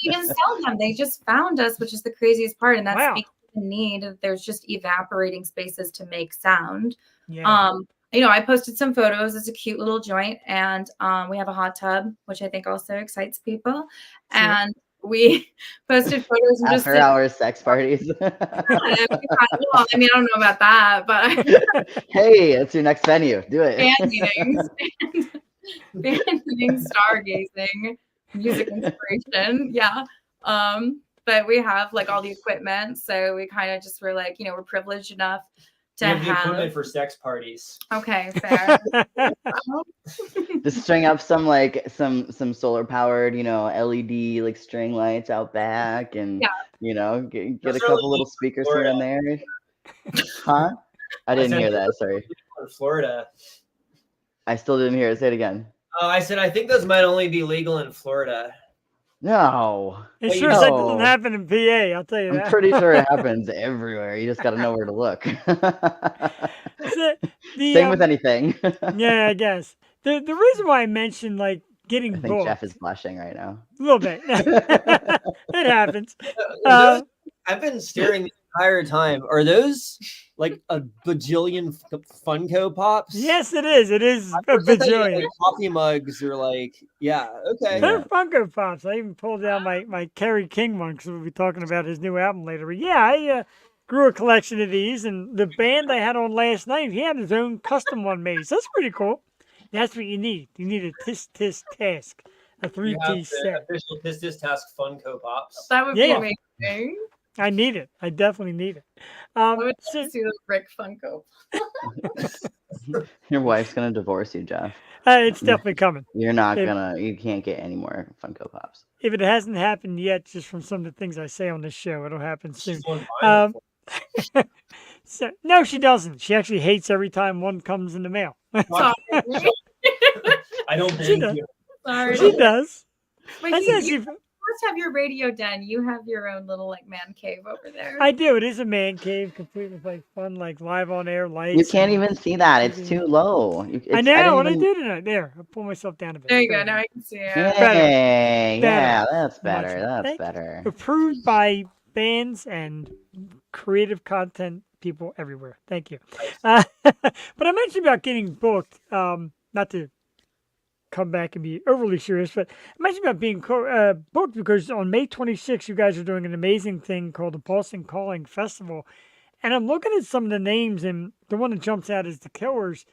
even sell them. They just found us, which is the craziest part. And that's wow. the need. There's just evaporating spaces to make sound. Yeah. I posted some photos. It's a cute little joint. And we have a hot tub, which I think also excites people. Sure. And we posted photos and after hours sex parties. Well, I mean, I don't know about that, but hey, it's your next venue. Do it. Band meetings, stargazing, music inspiration. Yeah. But we have like all the equipment. So we kind of just were like, we're privileged enough to have the equipment for sex parties. Okay, fair. Just string up some solar powered, LED like string lights out back, and get a couple little speakers here and there. Huh? I didn't hear that. Sorry. Florida. I still didn't hear it. Say it again. I said I think those might only be legal in Florida. No. It Well, you sure as heck know- doesn't happen in PA, I'll tell you I'm that. pretty sure it happens everywhere. You just got to know where to look. So, Same with anything. yeah, I guess. The reason why I mentioned like I getting think Jeff booked is blushing right now. a little bit. It happens. Those, I've been staring the entire time. Are those like a bajillion Funko Pops? Yes, it is. It is a First I thought you had, bajillion. like, coffee mugs or like, yeah, okay. They're Yeah. Funko Pops. I even pulled out my Kerry King one because we'll be talking about his new album later. But yeah, I grew a collection of these, and the band I had on last night, he had his own custom one made. So that's pretty cool. That's what you need. You need a Tysk Tysk Task, a You have 3-piece the set. official Tysk Tysk Task Funko Pops. That would Yeah. be amazing. I need it. I definitely need it. I would So, love to see the Rick Funko. Your wife's gonna divorce you, Jeff. it's definitely coming. You're not If- gonna. You can't get any more Funko Pops. If it hasn't happened yet, just from some of the things I say on this show, it'll happen soon. She's going violent for So, no, she doesn't. She actually hates every time one comes in the mail. it. I don't She believe does. you. Sorry. She does. But I you, said you she- must have your radio den. You have your own little like man cave over there. I do. It is a man cave, complete with like fun, like live on air lights. You can't and- even see that. It's too low. I know. What didn't I even- do tonight. There, I'll pull myself down a bit. There you go. Now I can see it. Yay! Yeah, Better. that's Much better. better. That's Thank you. better. Approved by bands and creative content people everywhere. Thank you. But I mentioned about getting booked. Not to come back and be overly serious, but I mentioned about being booked because on May 26th, you guys are doing an amazing thing called the Boston Calling Festival. And I'm looking at some of the names, and the one that jumps out is the Killers.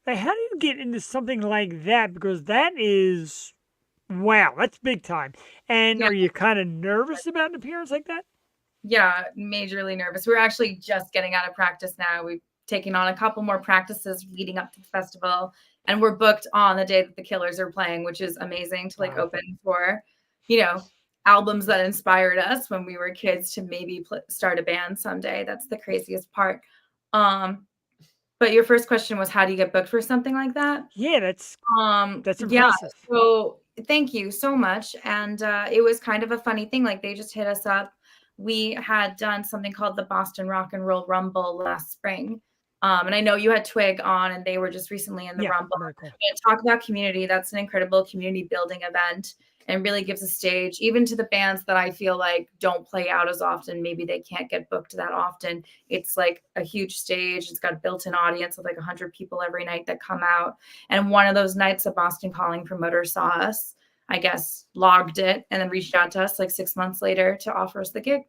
Like, how do you get into something like that? Because that is, wow, that's big time. And Yeah. are you kind of nervous about an appearance like that? Yeah, majorly nervous. We're actually just getting out of practice now. We've taken on a couple more practices leading up to the festival, and we're booked on the day that the Killers are playing, which is amazing to like Wow. open for, albums that inspired us when we were kids to maybe start a band someday. That's the craziest part. But your first question was, how do you get booked for something like that? Yeah, that's Yeah. impressive. So thank you so much. And it was kind of a funny thing. Like they just hit us up. We had done something called the Boston Rock and Roll Rumble last spring. And I know you had Twig on, and they were just recently in the Yeah, Rumble. very cool. And talk about community. That's an incredible community building event and really gives a stage even to the bands that I feel like don't play out as often. Maybe they can't get booked that often. It's like a huge stage. It's got a built-in audience of like 100 people every night that come out. And one of those nights, a Boston Calling promoter saw us, I guess, logged it, and then reached out to us like 6 months later to offer us the gig.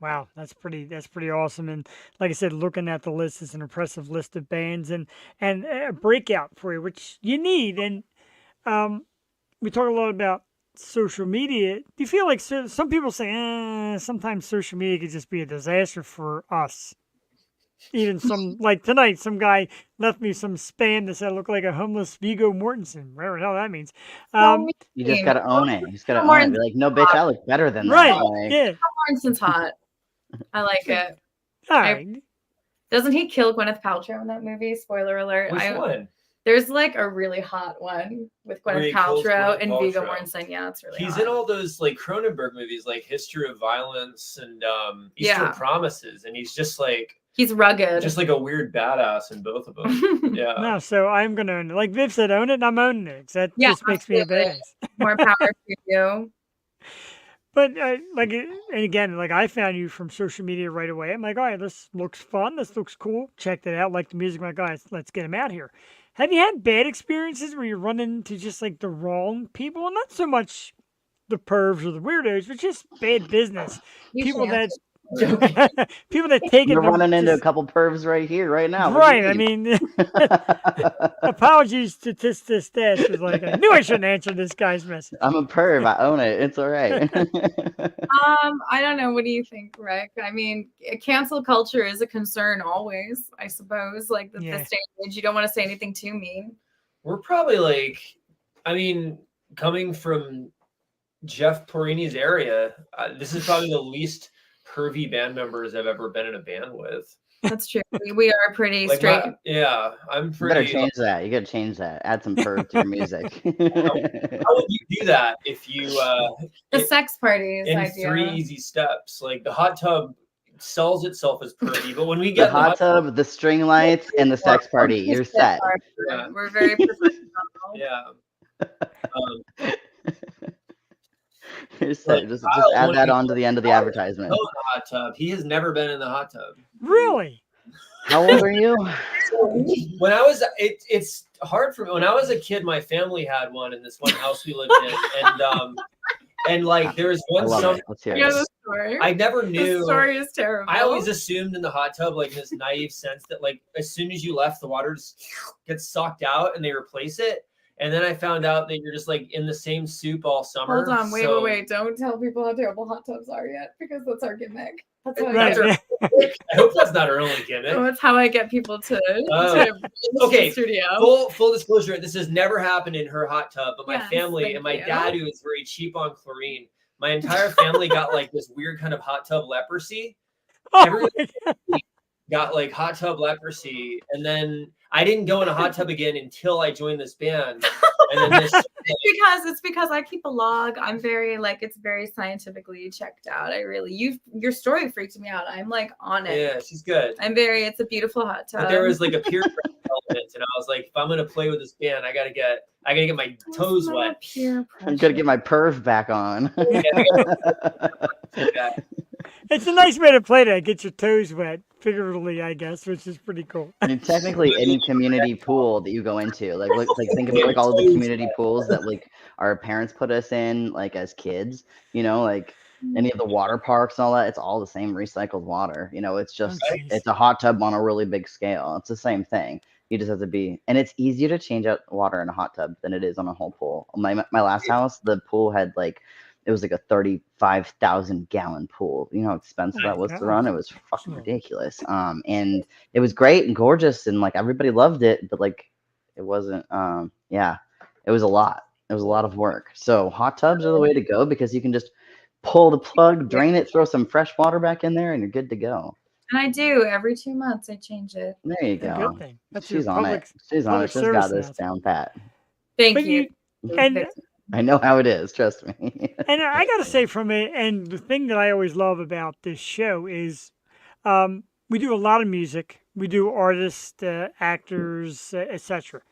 Wow, that's pretty awesome. And like I said, looking at the list, it's an impressive list of bands and a breakout for you, which you need. And we talk a lot about social media. Do you feel like some people say, sometimes social media could just be a disaster for us? Even some, like tonight, some guy left me some spam that said I look like a homeless Viggo Mortensen, whatever the hell that means. You just gotta own it. You just gotta own it. Be like, no, bitch, I look better than that. Right, Like, yeah. Mortensen's hot. I like it. All right. Doesn't he kill Gwyneth Paltrow in that movie? Spoiler alert. Which one? There's like a really hot one with Where Gwyneth he kills Paltrow Gwyneth and Viggo Paltrow. Mortensen. Yeah, it's really He's hot. in all those like Cronenberg movies, like History of Violence and Eastern Yeah. Promises, and he's just like rugged. a weird badass in both of them. Yeah. No, so I'm gonna own it. Like Viv said, own it, and I'm owning it. 'Cause that Yeah, just makes me a absolutely. badass. More power to you. But and again, like I found you from social media right away. I'm like, all right, this looks fun. This looks cool. Checked it out. Like the music. I'm like, guys, let's get him out here. Have you had bad experiences where you run into just like the wrong people, and not so much the pervs or the weirdos, but just bad business? Usually People I'm that people that take it. You're running into a just- couple pervs right here, right now. What do Right. you I mean, apologies to Tysk Task. It's like I knew I shouldn't answer this guy's message. I'm a perv. I own it. It's all right. I don't know. What do you think, Rick? I mean, cancel culture is a concern always, I suppose. Like Yeah. the stage, you don't want to say anything too mean. We're probably like, I mean, coming from Jeff Porini's area, this is probably the least pervy band members I've ever been in a band with. That's true. We are pretty Like straight. I'm You better pretty. change that. You gotta change that. Add some perv to your music. How would you do that if you The sex parties in idea. 3 easy steps? Like the hot tub sells itself as pervy, but when we The get hot tub, the string lights, and the sex party. You're set. Yeah. We're very professional. yeah. Um, You're Like, set. Just Kyle, add when that we on to the end of the advertisement. go in the hot tub, he has never been in the hot tub. Really? How old are you? When I was, it's hard for me. When I was a kid, my family had one in this one house we lived in, and like there was I one love summer. it. Let's hear You know it. the story? I never The knew. story is terrible. I always assumed in the hot tub, like this naive sense that like as soon as you left, the water just gets sucked out and they replace it. And then I found out that you're just like in the same soup all summer. Hold on, wait. So- Don't tell people how terrible hot tubs are yet, because that's our gimmick. That's how Right. I get. I hope that's not our only gimmick. That's how I get people to Okay, the studio. Full disclosure, this has never happened in her hot tub, but my Yes, family thank and my you. dad, who is very cheap on chlorine, my entire family got like this weird kind of hot tub leprosy. Oh Everyone my God. got like hot tub leprosy, and then I didn't go in a hot tub again until I joined this band. And then this It's because I keep a log. I'm very it's very scientifically checked out. Your story freaked me out. I'm like on it. yeah, she's good. It's a beautiful hot tub. But there was like a peer pressure element, and I was like, if I'm gonna play with this band, I gotta get my toes wet. I'm gonna get my perv back on. Yeah. It's a nice way to play that. Get your toes wet, figuratively, I guess, which is pretty cool. I mean, technically, any community pool that you go into, like think of like all of the community pools that like our parents put us in, like as kids. You know, like any of the water parks and all that. It's all the same recycled water. You know, it's just Oh, geez. it's a hot tub on a really big scale. It's the same thing. You just have to be, and it's easier to change out water in a hot tub than it is on a whole pool. My last house, the pool had like. It was like a 35,000 gallon pool. You know how expensive My that was to God. run? It was fucking Yeah. ridiculous. And it was great and gorgeous and like everybody loved it, but like it wasn't it was a lot. It was a lot of work. So hot tubs are the way to go because you can just pull the plug, drain it, throw some fresh water back in there, and you're good to go. And I do every 2 months. I change it. There you A go. good thing. That's She's your on public. it. She's on it. public She's got service this down pat. Thank But you. and I know how it is. Trust me. and I gotta say from it, and the thing that I always love about this show is, we do a lot of music. We do artists, actors, etc.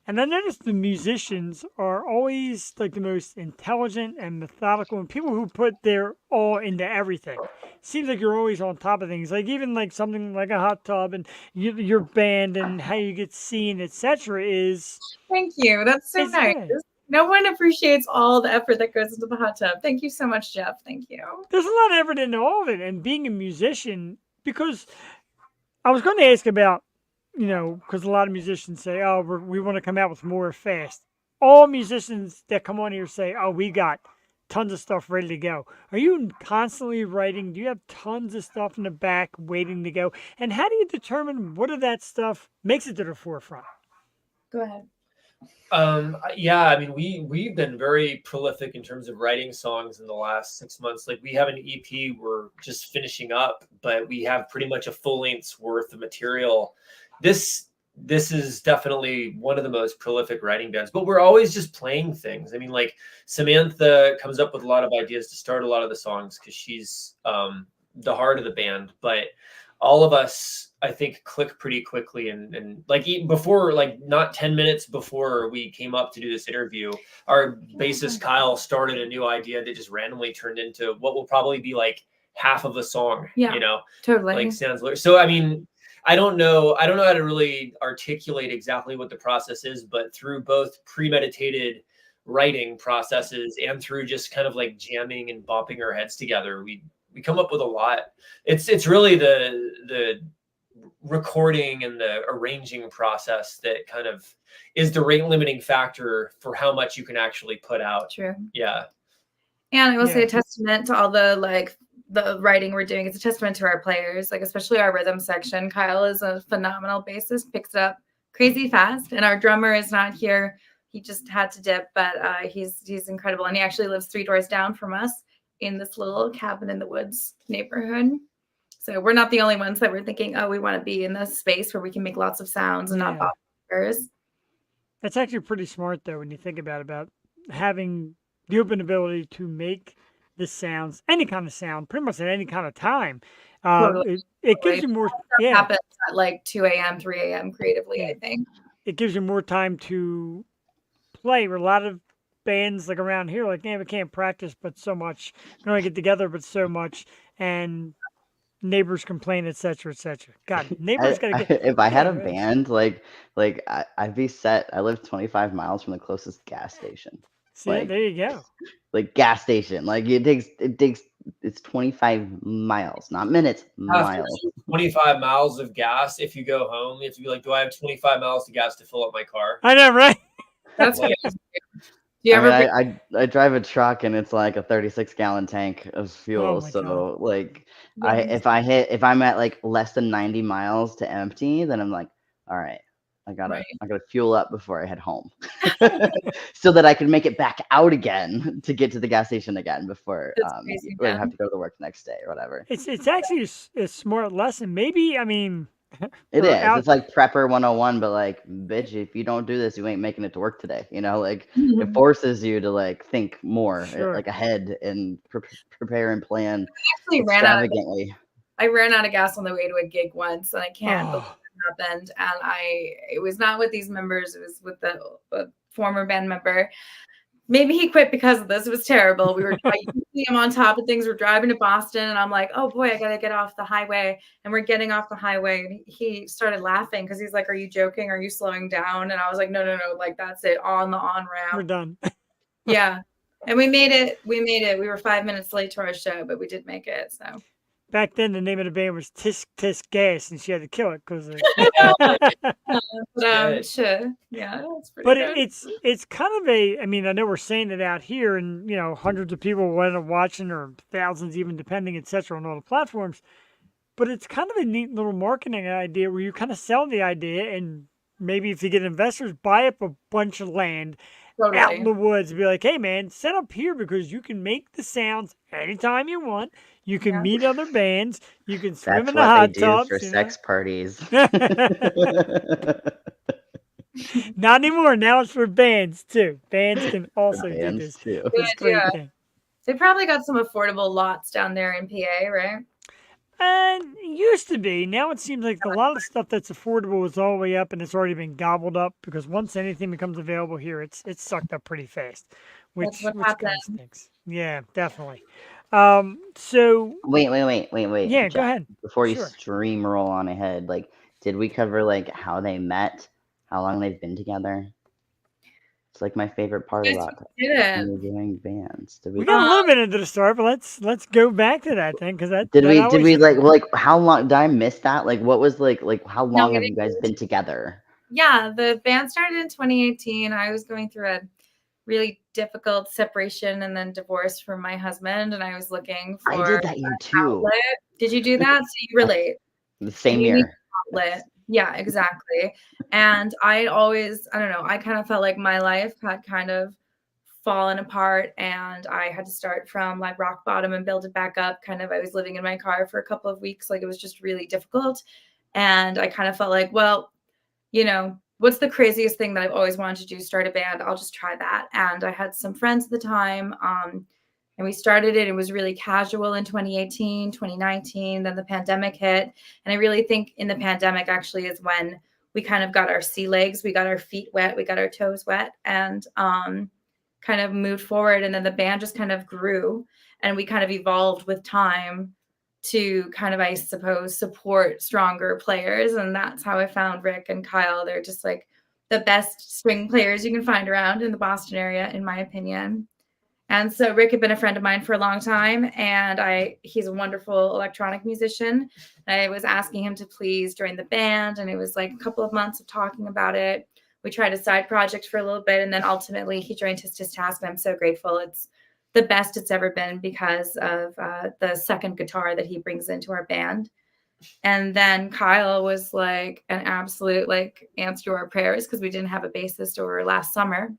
And I noticed the musicians are always like the most intelligent and methodical, and people who put their all into everything. Seems like you're always on top of things, like even like something like a hot tub and your band and how you get seen, etc. Is Thank you. That's so It's nice. good. No one appreciates all the effort that goes into the hot tub. Thank you so much, Jeff. Thank you. there's a lot of effort into all of it, and being a musician. Because I was going to ask about, because a lot of musicians say, "Oh, we want to come out with more fast." All musicians that come on here say, "Oh, we got tons of stuff ready to go." Are you constantly writing? Do you have tons of stuff in the back waiting to go? And how do you determine what of that stuff makes it to the forefront? Go ahead. Yeah, I mean, we've been very prolific in terms of writing songs in the last 6 months. Like we have an EP we're just finishing up, but we have pretty much a full length's worth of material. This is definitely one of the most prolific writing bands, but we're always just playing things. I mean, like Samantha comes up with a lot of ideas to start a lot of the songs because she's the heart of the band, but all of us, I think, click pretty quickly. And like even before, like not 10 minutes before we came up to do this interview, our bassist Kyle started a new idea that just randomly turned into what will probably be like half of a song, Yeah. Totally. like sounds. So, I mean, I don't know how to really articulate exactly what the process is, but through both premeditated writing processes and through just kind of like jamming and bopping our heads together, we come up with a lot. It's really the recording and the arranging process that kind of is the rate limiting factor for how much you can actually put out. True. Yeah. And I will say Yeah. a testament to all the writing we're doing. It's a testament to our players, like especially our rhythm section. Kyle is a phenomenal bassist, picks it up crazy fast. And our drummer is not here. He just had to dip, but he's incredible. And he actually lives 3 doors down from us in this little cabin in the woods neighborhood. So we're not the only ones that were thinking, oh, we want to be in this space where we can make lots of sounds and not Yeah. bother speakers. That's actually pretty smart, though, when you think about having the open ability to make the sounds, any kind of sound, pretty much at any kind of time. Totally. It gives you more, Stuff yeah, happens at like 2 a.m., 3 a.m. creatively, Yeah. I think. it gives you more time to play. Where a lot of bands like around here, like, we can't practice, but so much. We can only get together, but so much, and neighbors complain, etc., etc. God, neighbors gotta If I get had out a of this. band, I'd be set. I live 25 miles from the closest gas station. See, Like, there you go. like gas station. Like it's 25 miles, not minutes, miles. 25 miles of gas. If you go home, you have to be like, do I have 25 miles of gas to fill up my car? I know, right? That's Like, crazy. Do you I ever mean, I drive a truck and it's like a 36-gallon tank of fuel. my So God. like Yeah. if I'm at like less than 90 miles to empty, then I'm like, all right, I gotta fuel up before I head home, so that I can make it back out again to get to the gas station again before That's crazy, when I have man. to go to work the next day or whatever. It's actually a smart lesson. Maybe, I mean, It for is. out, It's like prepper 101, but like, bitch, if you don't do this, you ain't making it to work today. You know, like it forces you to like think more, Sure. like ahead and prepare and plan Actually extravagantly. I ran out of gas on the way to a gig once, and I can't believe Oh, it happened. And it was not with these members; it was with a former band member. Maybe he quit because of this. It was terrible. I usually am on top of things. We're driving to Boston, and I'm like, oh boy, I gotta get off the highway. And we're getting off the highway, and he started laughing because he's like, "Are you joking? Are you slowing down?" And I was like, "No, no, no! Like that's it, on the on we're ramp." done. Yeah, and we made it. We made it. We were 5 minutes late to our show, but we did make it. So. Back then, the name of the band was Tisk Tisk Gas, and she had to kill it because. Sure. Yeah, that's pretty But good. it's kind of a. I mean, I know we're saying it out here, and hundreds of people will end up watching, or thousands, even depending, etc., on all the platforms. But it's kind of a neat little marketing idea where you kind of sell the idea, and maybe if you get investors, buy up a bunch of land out in the woods, be like, hey man, set up here because you can make the sounds anytime you want. You can Yeah. meet other bands. You can swim That's in the what hot they do tubs. for sex parties. Not anymore. Now it's for bands too. Bands can also do Bands this. too. It's a great Yeah. thing. They probably got some affordable lots down there in PA, right? And it used to be. Now it seems like a lot of stuff that's affordable is all the way up, and it's already been gobbled up because once anything becomes available here, it's sucked up pretty fast, which what kind happened. of stinks. Yeah, definitely. So Wait, yeah, go Jack. ahead. Before you Sure. steamroll on ahead, like, did we cover like how they met, how long they've been together? It's like my favorite part Yes, about we did. reviewing bands. Did We we? got a little bit into the story, but let's go back to that then, because that Did we? Did always we is like how long? Did I miss that? Like, what was like how No, long we have you guys didn't. been together? Yeah, the band started in 2018. I was going through a really difficult separation and then divorce from my husband, and I was looking for I did that year too. outlet. Did you do that? So you relate. The same And you need year. outlet. Yeah, exactly. And I don't know, I kind of felt like my life had kind of fallen apart and I had to start from like rock bottom and build it back up. Kind of, I was living in my car for a couple of weeks. Like it was just really difficult. And I kind of felt like, well, what's the craziest thing that I've always wanted to do? Start a band. I'll just try that. And I had some friends at the time. And we started it. It was really casual in 2018, 2019. Then the pandemic hit. And I really think in the pandemic actually is when we kind of got our sea legs. We got our feet wet. We got our toes wet and kind of moved forward. And then the band just kind of grew and we kind of evolved with time to kind of, I suppose, support stronger players. And that's how I found Rick and Kyle. They're just like the best string players you can find around in the Boston area, in my opinion. And so Rick had been a friend of mine for a long time, and he's a wonderful electronic musician. I was asking him to please join the band, and it was like a couple of months of talking about it. We tried a side project for a little bit, and then ultimately he joined Tysk Tysk Task, and I'm so grateful. It's the best it's ever been because of the second guitar that he brings into our band. And then Kyle was like an absolute like answer to our prayers because we didn't have a bassist over last summer.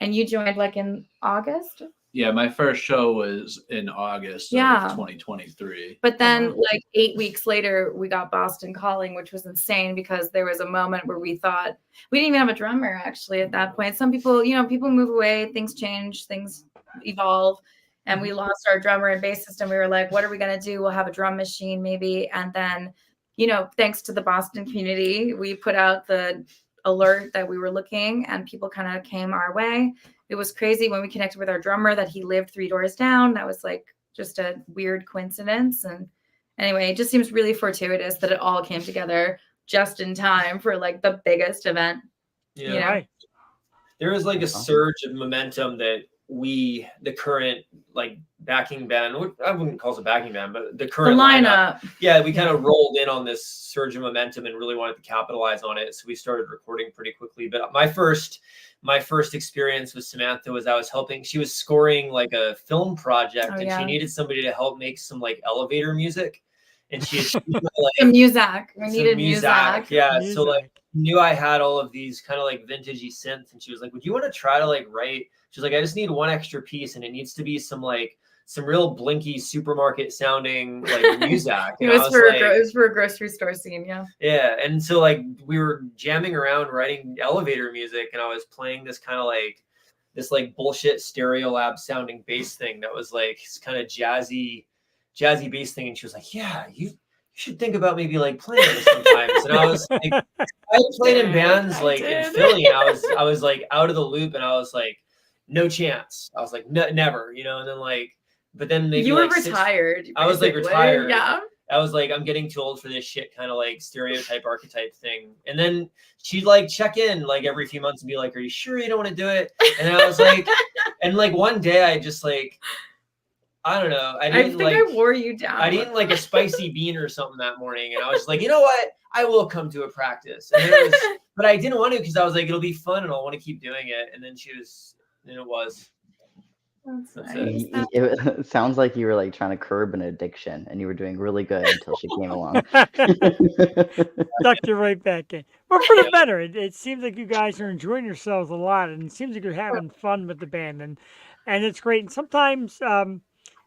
And you joined like in August? Yeah, my first show was in August Yeah. of 2023. But then, wow. like 8 weeks later, we got Boston Calling, which was insane because there was a moment where we thought we didn't even have a drummer actually at that point. Some people, people move away, things change, things evolve, and we lost our drummer and bassist, and we were like, what are we gonna do? We'll have a drum machine maybe. And then, thanks to the Boston community, we put out the alert that we were looking, and people kind of came our way. It was crazy when we connected with our drummer that he lived 3 doors down. That was like just a weird coincidence. And anyway, it just seems really fortuitous that it all came together just in time for like the biggest event. Yeah. Right. There was like a Awesome. surge of momentum that the current like backing band, I wouldn't call it a backing band, but the The current lineup, lineup. we kind of rolled in on this surge of momentum and really wanted to capitalize on it. So we started recording pretty quickly. But my first experience with Samantha was I was helping. She was scoring like a film project, and yeah. she needed somebody to help make some like elevator music. And she had like Some music. We some needed music. Yeah. So like Music. knew I had all of these kind of like vintagey synths, and she was like, would you want to try to like write? She's like, I just need one extra piece, and it needs to be some real blinky supermarket sounding like music. It And was for a grocery store scene, yeah. Yeah. And so like we were jamming around writing elevator music, and I was playing this kind of like this like bullshit Stereo Lab sounding bass thing that was like kind of jazzy bass thing. And she was like, yeah, you should think about maybe like playing this sometimes. And I was like, I had played in bands I like in did. Philly, and I was like out of the loop, and I was like, no chance. I was like, never, and then like, but then maybe You were like retired. I was like basically. retired. Yeah. I was like, I'm getting too old for this shit kind of like stereotype archetype thing. And then she'd like check in like every few months and be like, are you sure you don't want to do it? And I was like, and like one day I just like, I don't know. I think I wore you down. I'd eaten like a spicy bean or something that morning, and I was like, you know what? I will come to a practice. And but I didn't want to because I was like, it'll be fun and I'll want to keep doing it. And then it was. That's That's nice. It sounds like you were like trying to curb an addiction, and you were doing really good until she came along. Sucked you right back in. But for the better, it seems like you guys are enjoying yourselves a lot, and it seems like you're having fun with the band, and it's great. And sometimes, it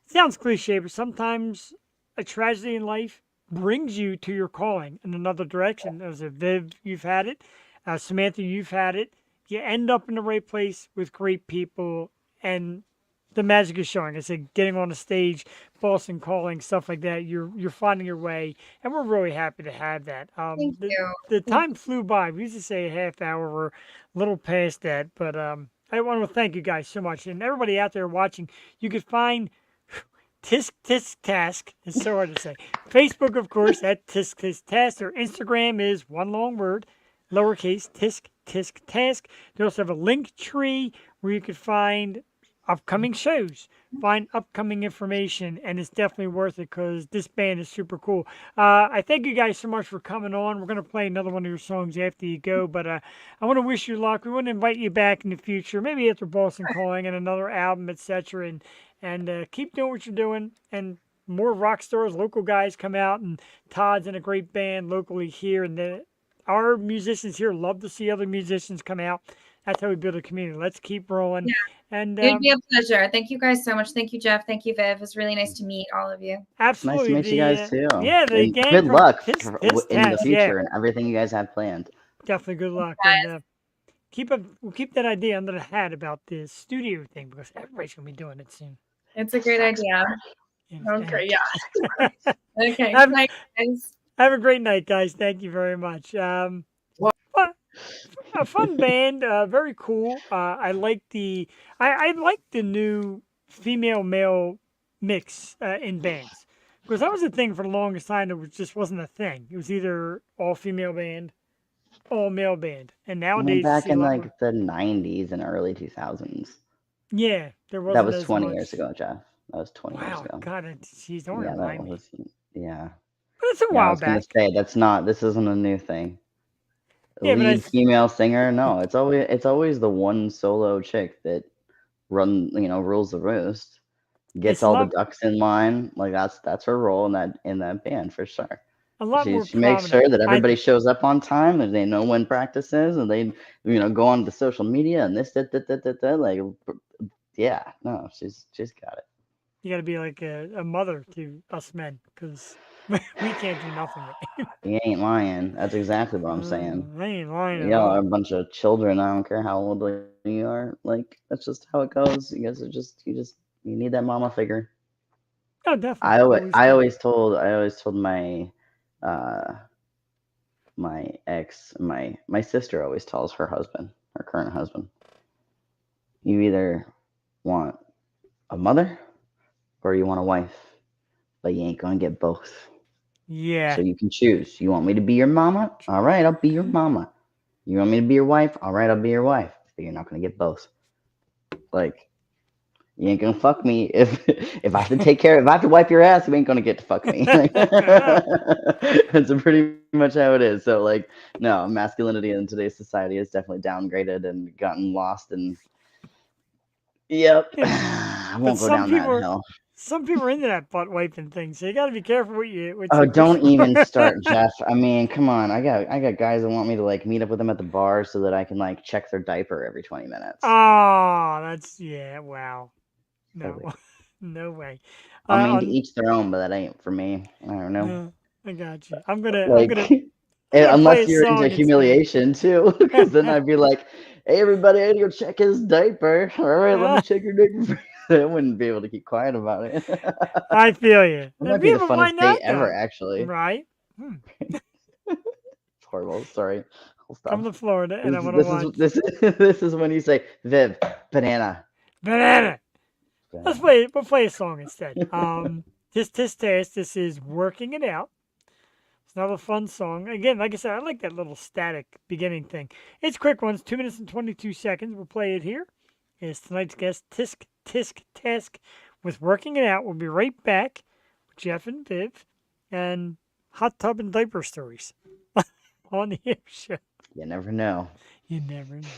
sounds cliche, but sometimes a tragedy in life brings you to your calling in another direction. As a Viv, you've had it. Samantha, you've had it. You end up in the right place with great people, and the magic is showing. I said, getting on the stage, Boston Calling, stuff like that. You're finding your way, and we're really happy to have that. Thank you. The time flew by. We used to say a half hour. We're a little past that, but I want to thank you guys so much, and everybody out there watching. You could find Tysk Tysk Task. It's so hard to say. Facebook, of course, at Tysk Tysk Task. Or Instagram is one long word, lowercase Tysk Tysk Task. They also have a link tree where you could find upcoming shows, find upcoming information, and it's definitely worth it because this band is super cool. I thank you guys so much for coming on. We're going to play another one of your songs after you go, but I want to wish you luck. We want to invite you back in the future, maybe after Boston Calling and another album, etc. And keep doing what you're doing, and more rock stars, local guys come out, and Todd's in a great band locally here, and our musicians here love to see other musicians come out. That's how we build a community. Let's keep rolling. Yeah. And It'd be a pleasure. Thank you guys so much. Thank you, Jeff. Thank you, Viv. It was really nice to meet all of you. absolutely. Nice to meet you guys too. Yeah, the And gang good from luck Tysk in Tysk the Task, future yeah, and everything you guys have planned. definitely good luck. Guys. And we'll keep that idea under the hat about this studio thing because everybody's gonna be doing it soon. It's a great idea. And- Okay, yeah. Okay. Have- Night, guys. Have a great night, guys. Thank you very much. A fun band, very cool. I like I like the new female male mix in bands because that was a thing for the longest time. It just wasn't a thing. It was either all female band, all male band, and I mean, nowadays you back see a in lot like more- the 90s and early 2000s. yeah, there wasn't That was as 20 much. years ago, Jeff. That was 20 years Wow, ago. God, geez, don't Yeah, remind that me. was, yeah. But it's a Yeah, I while was gonna back. say this isn't a new thing. Yeah, but Lead female singer, no, it's always the one solo chick that rules the roost, gets It's all not- the ducks in line. Like that's her role in that band for sure. a lot more She makes sure prominent. that everybody shows up on time and they know when practice is, and they go on to social media and this that like Yeah, no, she's got it. You got to be like a mother to us men because we can't do nothing right. You ain't lying. That's exactly what I'm saying. I ain't lying at Y'all are a all. bunch of children. I don't care how old you are. Like that's just how it goes. You guys are you need that mama figure. Oh, definitely. Always I good. always told my uh my ex my sister always tells her husband, her current husband, you either want a mother or you want a wife, but you ain't gonna get both. Yeah. So you can choose. You want me to be your mama? All right, I'll be your mama. You want me to be your wife? All right, I'll be your wife. But you're not gonna get both. Like you ain't gonna fuck me if I have to take care. If I have to wipe your ass, you ain't gonna get to fuck me. That's pretty much how it is. So like, no, masculinity in today's society is definitely downgraded and gotten lost. And yep, I But won't go down that hill. some people are into that butt wiping thing, so you got to be careful what you. Oh, don't even start, Jeff. I mean, come on. I got guys that want me to like meet up with them at the bar so that I can like check their diaper every 20 minutes. Oh, that's wow. No, Silly. no way. I mean, to each their own, but that ain't for me. I don't know. No, I got you. I'm gonna Like, play unless a you're into song instead. humiliation too, because then I'd be like, "Hey, everybody, I need to go check his diaper. All right, let me check your diaper." I wouldn't be able to keep quiet about it. I feel you. That might be the People might funnest not date ever, though. actually. Right? It's horrible. Sorry, I'll stop. Come to Florida and I want to This watch this is when you say, "Viv, banana." banana. Banana. We'll play a song instead. Tysk Task. This is Working It Out. It's another fun song. Again, like I said, I like that little static beginning thing. It's quick ones, 2 minutes and 22 seconds. We'll play it here. It's tonight's guest, Tysk Task, with Working It Out. We'll be right back with Jeff and Viv and hot tub and diaper stories on the Hip Show. You never know. You never know.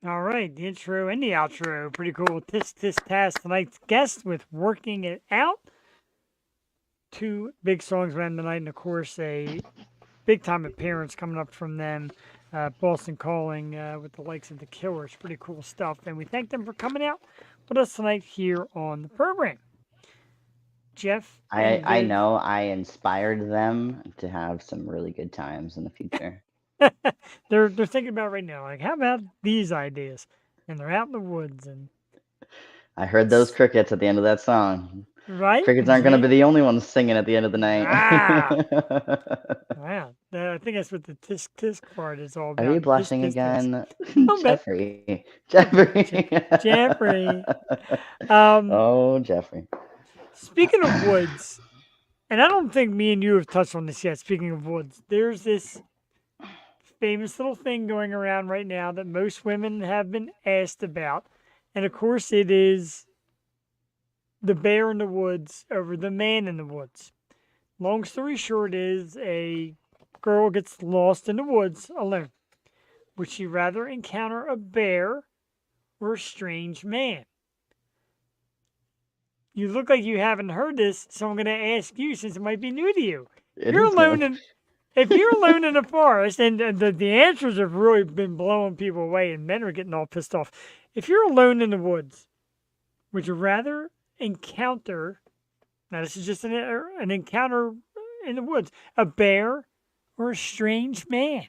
All right, the intro and the outro. Pretty cool. Tysk Task, tonight's guest with Working It Out. 2 big songs ran tonight, and of course, a big time appearance coming up from them. Boston Calling with the likes of the Killers. Pretty cool stuff. And we thank them for coming out with us tonight here on the program. Jeff? I know I inspired them to have some really good times in the future. They're thinking about right now, like, how about these ideas? And they're out in the woods and I heard those crickets at the end of that song. right? Crickets Did aren't you going to hear? be the only ones singing at the end of the night. Ah, wow. I think that's what the tisk tisk part is all Are you about. Tisk blushing tisk tisk. again? Oh, bet. Jeffrey. Je- Jeffrey. Jeffrey. Um, Oh, Jeffrey. Speaking of woods, and I don't think me and you have touched on this yet. Speaking of woods, there's this famous little thing going around right now that most women have been asked about. And of course, it is the bear in the woods over the man in the woods. Long story short is a girl gets lost in the woods alone. Would she rather encounter a bear or a strange man? You look like you haven't heard this, so I'm going to ask you since it might be new to you. It You're is alone new. in if you're alone in the forest, and the answers have really been blowing people away, and men are getting all pissed off. If you're alone in the woods, would you rather encounter? Now this is just an encounter in the woods, a bear or a strange man?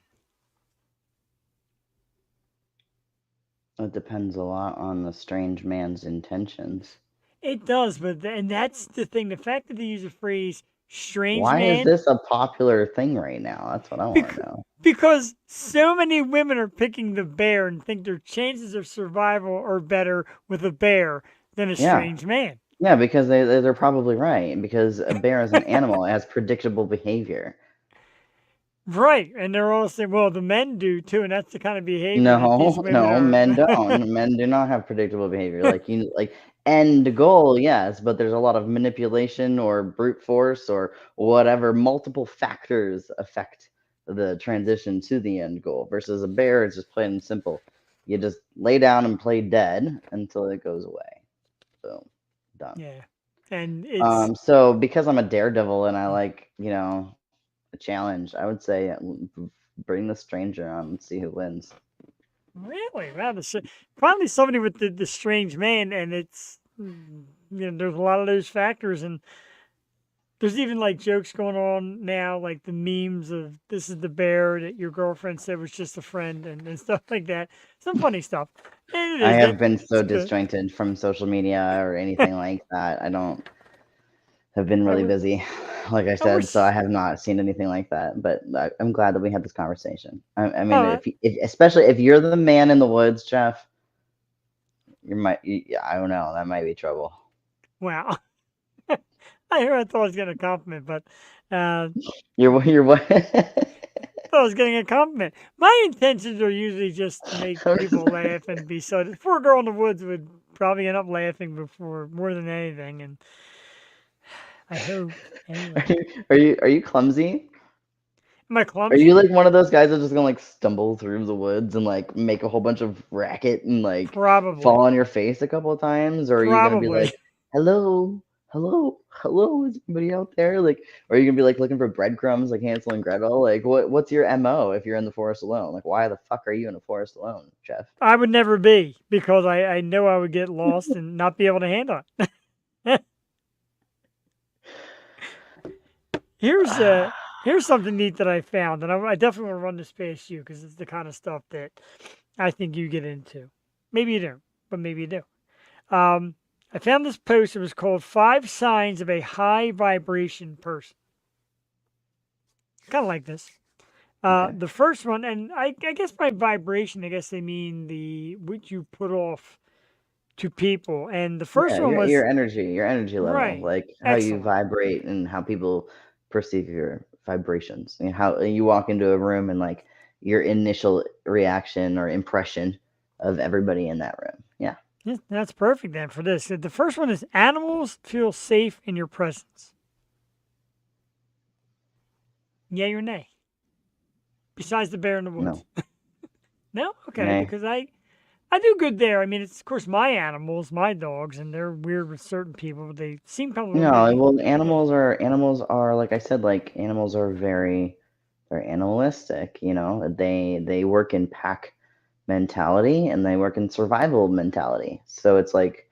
It depends a lot on the strange man's intentions. It does, and that's the thing. The fact that they use the phrase "strange Why is man" this a popular thing right now? That's what I want to know. because so many women are picking the bear and think their chances of survival are better with a bear than a Yeah. strange man. Yeah, because they're probably right. Because a bear is an animal. It has predictable behavior. Right, and they're all saying, well, the men do too, and that's the kind of behavior that these No, women no, are. men don't. Men do not have predictable behavior. Like end goal, yes, but there's a lot of manipulation or brute force or whatever. Multiple factors affect the transition to the end goal. Versus a bear is just plain and simple. You just lay down and play dead until it goes away. So done. Yeah, and it's So because I'm a daredevil and I like, a challenge, I would say bring the stranger on and see who wins. really wow. Finally, somebody with the strange man, and it's there's a lot of those factors, and there's even like jokes going on now, like the memes of this is the bear that your girlfriend said was just a friend, and stuff like that. Some funny stuff. And it I is have good. been so It's good. disjointed from social media or anything like that. I don't have been really busy, like I we're said, so I have not seen anything like that. But I'm glad that we had this conversation. I mean, Oh, especially if you're the man in the woods, Jeff, I don't know, that might be trouble. wow. I thought I was getting a compliment, but You're what? I thought I was getting a compliment. My intentions are usually just to make people laugh and be so. Poor girl in the woods would probably end up laughing before more than anything, and I hope. Anyway. Are you clumsy? Am I Are clumsy? you like one of those guys that's just gonna like stumble through the woods and like make a whole bunch of racket and like Probably. fall on your face a couple of times? Or are you gonna be Probably. like, hello, hello, is anybody out there? Like, or are you gonna be like looking for breadcrumbs like Hansel and Gretel? Like, what's your MO if you're in the forest alone? Like, why the fuck are you in the forest alone, Jeff? I would never be because I know I would get lost and not be able to handle it. Here's something neat that I found, and I definitely want to run this past you because it's the kind of stuff that I think you get into. Maybe you don't, but maybe you do. I found this post. It was called 5 Signs of a High Vibration Person. Kind of like this. Okay. The first one, and I guess by vibration, I guess they mean what you put off to people. And the first Yeah, one was your energy level, right. like how you Excellent. vibrate and how people perceive your vibrations. And how you walk into a room and like your initial reaction or impression of everybody in that room. Yeah. Yeah, that's perfect then for this. The first one is animals feel safe in your presence. Yay or nay? Besides the bear in the woods. No. No? Okay, Nay. because I do good there. I mean, it's of course my animals, my dogs, and they're weird with certain people, but they seem kind of a little No, bit. well, animals are like I said, like animals are very animalistic. They work in pack mentality and they work in survival mentality. So it's like,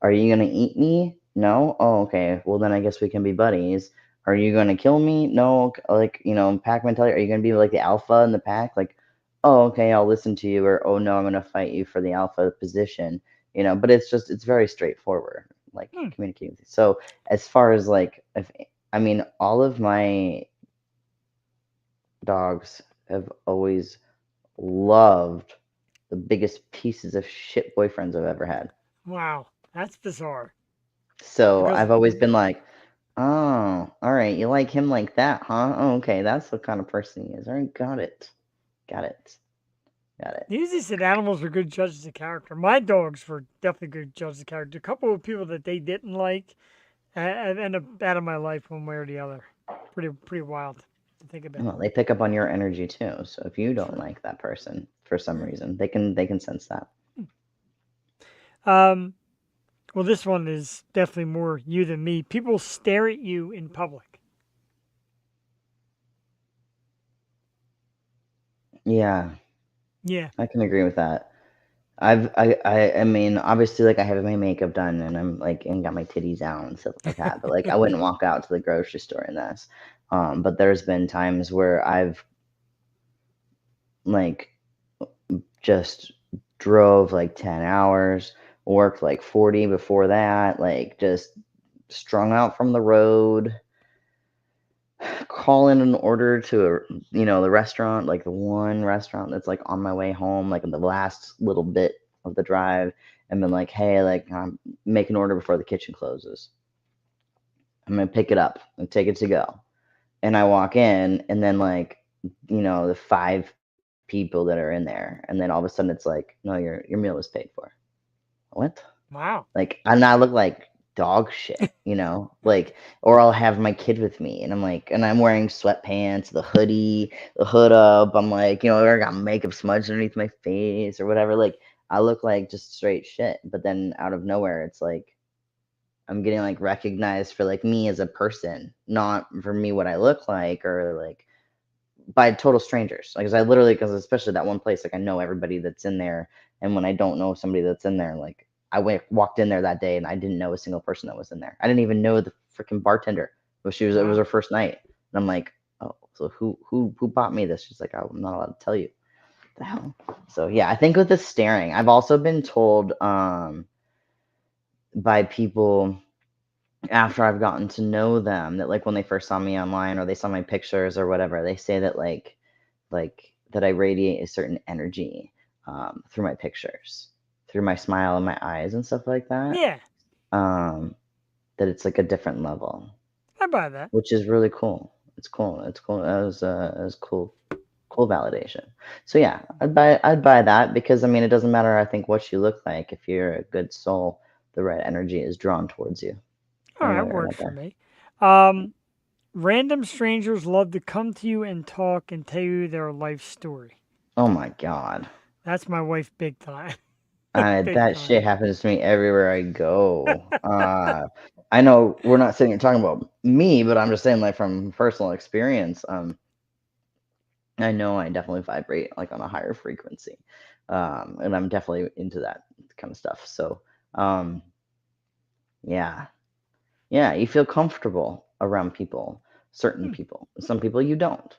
are you gonna eat me? No? Oh, okay. Well, then I guess we can be buddies. Are you gonna kill me? No, like, pack mentality. Are you gonna be like the alpha in the pack? Like, oh, okay, I'll listen to you, or oh no, I'm gonna fight you for the alpha position. But it's very straightforward, like Hmm. communicating. So as far as like, all of my dogs have always loved the biggest pieces of shit boyfriends I've ever had. Wow, that's bizarre. So Because I've always been like, oh, all right, you like him like that, huh? Oh, okay, that's the kind of person he is. All right, got it. Got it. Got it. they usually said animals were good judges of character. My dogs were definitely good judges of character. A couple of people that they didn't like have ended up out of my life one way or the other. Pretty wild to think about. Well, they pick up on your energy too. So if you don't True. like that person for some reason, they can sense that. Um, well, this one is definitely more you than me. People stare at you in public. Yeah, Yeah. I can agree with that. Obviously, like I have my makeup done and I'm like and got my titties out and stuff like that. But like I wouldn't walk out to the grocery store in this. But there's been times where I've like just drove like 10 hours, worked like 40 before that, like just strung out from the road, call in an order to the restaurant, like the one restaurant that's like on my way home, like in the last little bit of the drive, and been like, hey, like make an order before the kitchen closes. I'm gonna pick it up and take it to go. And I walk in, and then like, the five people that are in there, and then all of a sudden it's like, no, your meal was paid for. What? Wow. Like, and I look like dog shit, like, or I'll have my kid with me, and I'm like, and I'm wearing sweatpants, the hoodie, the hood up. I'm like, I got makeup smudged underneath my face or whatever. Like, I look like just straight shit. But then out of nowhere, it's like I'm getting like recognized for like me as a person, not for me what I look like or like by total strangers. Like, 'cause I literally, because especially that one place, like I know everybody that's in there, and when I don't know somebody that's in there, like walked in there that day and I didn't know a single person that was in there. I didn't even know the freaking bartender, but it was Wow. her first night, and I'm like, oh, so who bought me this? She's like, I'm not allowed to tell you. What the hell? So yeah, I think with the staring, I've also been told by people after I've gotten to know them that like when they first saw me online or they saw my pictures or whatever, they say that like that I radiate a certain energy through my pictures, through my smile and my eyes and stuff like that. Yeah, Um, that it's like a different level, I buy that. which is really cool. It's cool. It's cool. That was cool validation. So yeah, I'd buy that because it doesn't matter. I think what you look like. If you're a good soul, the right energy is drawn towards you, All one right, way or works for another. me. Random strangers love to come to you and talk and tell you their life story. Oh my God. That's my wife big time. Big That time. shit happens to me everywhere I go. I know we're not sitting here talking about me, but I'm just saying, like, from personal experience, I know I definitely vibrate like on a higher frequency, and I'm definitely into that kind of stuff. So, um, yeah, yeah, you feel comfortable around people, certain Hmm, people. Some people you don't.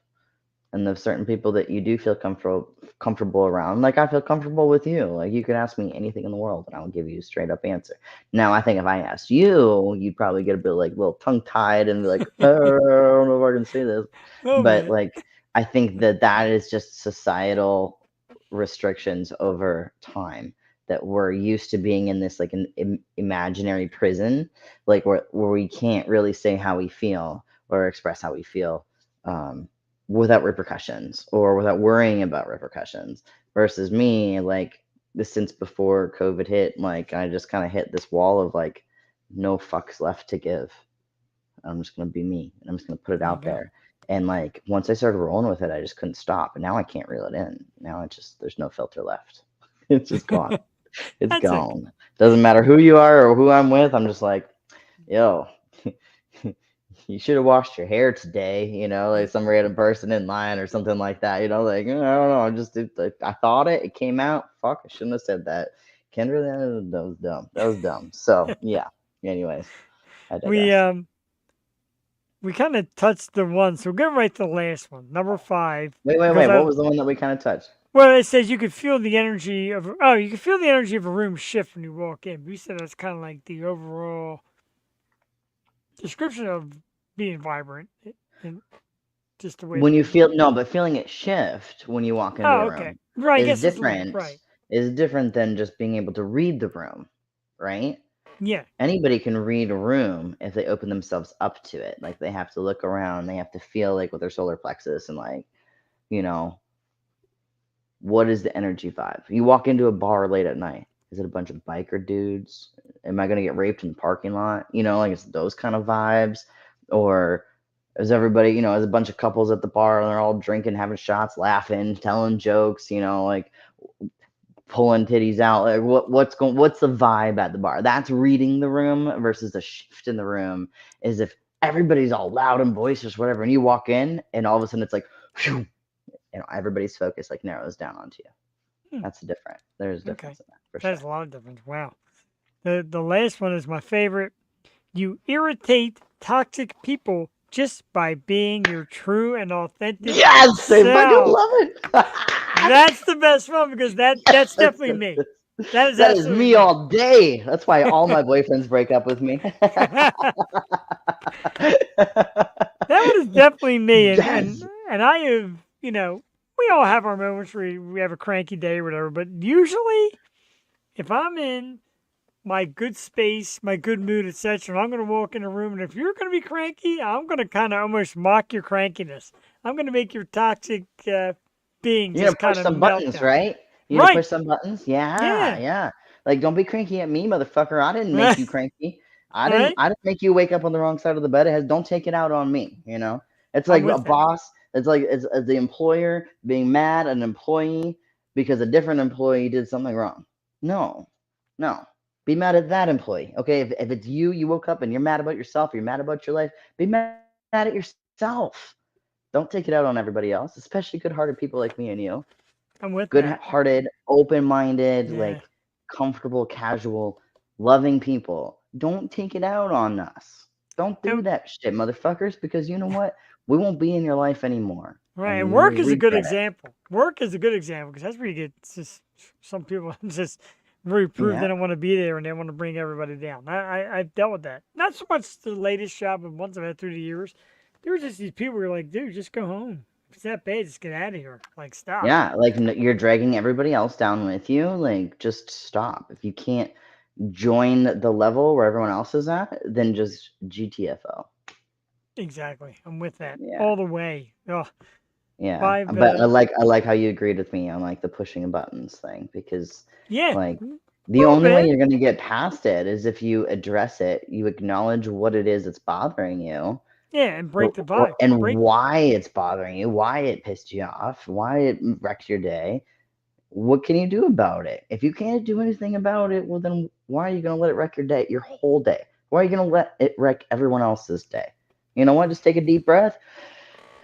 And there's certain people that you do feel comfortable around. Like I feel comfortable with you. Like you could ask me anything in the world, and I'll give you a straight up answer. Now, I think if I asked you, you'd probably get a bit like a little tongue tied and be like, oh, I don't know if I can say this. little But bit. like, I think that is just societal restrictions over time that we're used to being in this like an imaginary prison, like where we can't really say how we feel or express how we feel. Without repercussions or without worrying about repercussions versus me like since before COVID hit, like I just kind of hit this wall of like no fucks left to give. I'm just gonna be me and I'm just gonna put it There you out go. there. And like once I started rolling with it, I just couldn't stop. And now I can't reel it in. Now it's just there's no filter left. It's just gone. It's That's it. gone. Doesn't matter who you are or who I'm with. I'm just like, yo, you should have washed your hair today, like some random person in line or something like that, like, I don't know, I thought it came out. Fuck, I shouldn't have said that. Kendra, that was dumb. That was dumb. So, yeah. Anyways, I We digress. we kind of touched the one, so we'll go right to the last one, number 5. Wait. because What was the one that we kind of touched? Well, it says you can feel the energy of you can feel the energy of a room shift when you walk in. We said that's kind of like the overall description of being vibrant, and just the way. When you feel but feeling it shift when you walk into Oh, a okay. room Right. I is guess it's a little- different. right. Is different than just being able to read the room, right? Yeah. Anybody can read a room if they open themselves up to it. Like they have to look around, they have to feel like with their solar plexus and like, you know, what is the energy vibe? You walk into a bar late at night. Is it a bunch of biker dudes? Am I gonna get raped in the parking lot? You know, like it's those kind of vibes. Or is everybody, you know, is a bunch of couples at the bar and they're all drinking, having shots, laughing, telling jokes, you know, like pulling titties out. Like what's the vibe at the bar? That's reading the room versus the shift in the room is if everybody's all loud and boisterous, whatever, and you walk in and all of a sudden it's like phew, you know, everybody's focus like narrows down onto you. That's different. There's a difference in that for That's sure. a lot of difference. Wow. The last one is my favorite. You irritate toxic people just by being your true and authentic Yes, I fucking self. love it. That's the best one because that's definitely me. That is That is absolutely me all day. That's why all my boyfriends break up with me. That one is definitely me, Yes. and I have, you know, we all have our moments where we have a cranky day or whatever, but usually, if I'm in my good space, my good mood, etc., and I'm going to walk in a room, and if you're going to be cranky, I'm going to kind of almost mock your crankiness. I'm going to make your toxic being You're just gonna kind push of some melt buttons, down. right? You gonna Right. push some buttons? Yeah, Yeah. yeah. Like, don't be cranky at me, motherfucker. I didn't make you cranky. I Right? didn't make you wake up on the wrong side of the bed. Don't take it out on me, you know? It's I'm like a with that. boss, it's like it's the employer being mad at an employee because a different employee did something wrong. No. Be mad at that employee. Okay. If it's you woke up and you're mad about yourself, you're mad about your life, be mad at yourself. Don't take it out on everybody else, especially good-hearted people like me and you. I'm with that. Good-hearted, open-minded, Yeah. like comfortable, casual, loving people. Don't take it out on us. Don't do And- that shit, motherfuckers, because you know what? We won't be in your life anymore. Right, and and you'll work is a good regret it. example. Work is a good example because that's where you get just some people just really prove they Yeah. don't want to be there and they want to bring everybody down. I've dealt with that. Not so much the latest job, but ones I've had through the years. There were just these people who were like, dude, just go home. If it's that bad, just get out of here. Like, stop. Yeah, like you're dragging everybody else down with you. Like, just stop. If you can't join the level where everyone else is at, then just GTFO. Exactly. I'm with that Yeah. all the way. Oh, Yeah, Five, but I like how you agreed with me on like the pushing of buttons thing because yeah. like a the little only way bit. you're gonna get past it is if you address it, you acknowledge what it is that's bothering you, Yeah, and break the or- vibe. and Break. why it's bothering you, why it pissed you off, why it wrecked your day. What can you do about it? If you can't do anything about it, well then why are you gonna let it wreck your day, your whole day? Why are you gonna let it wreck everyone else's day? You know what? Just take a deep breath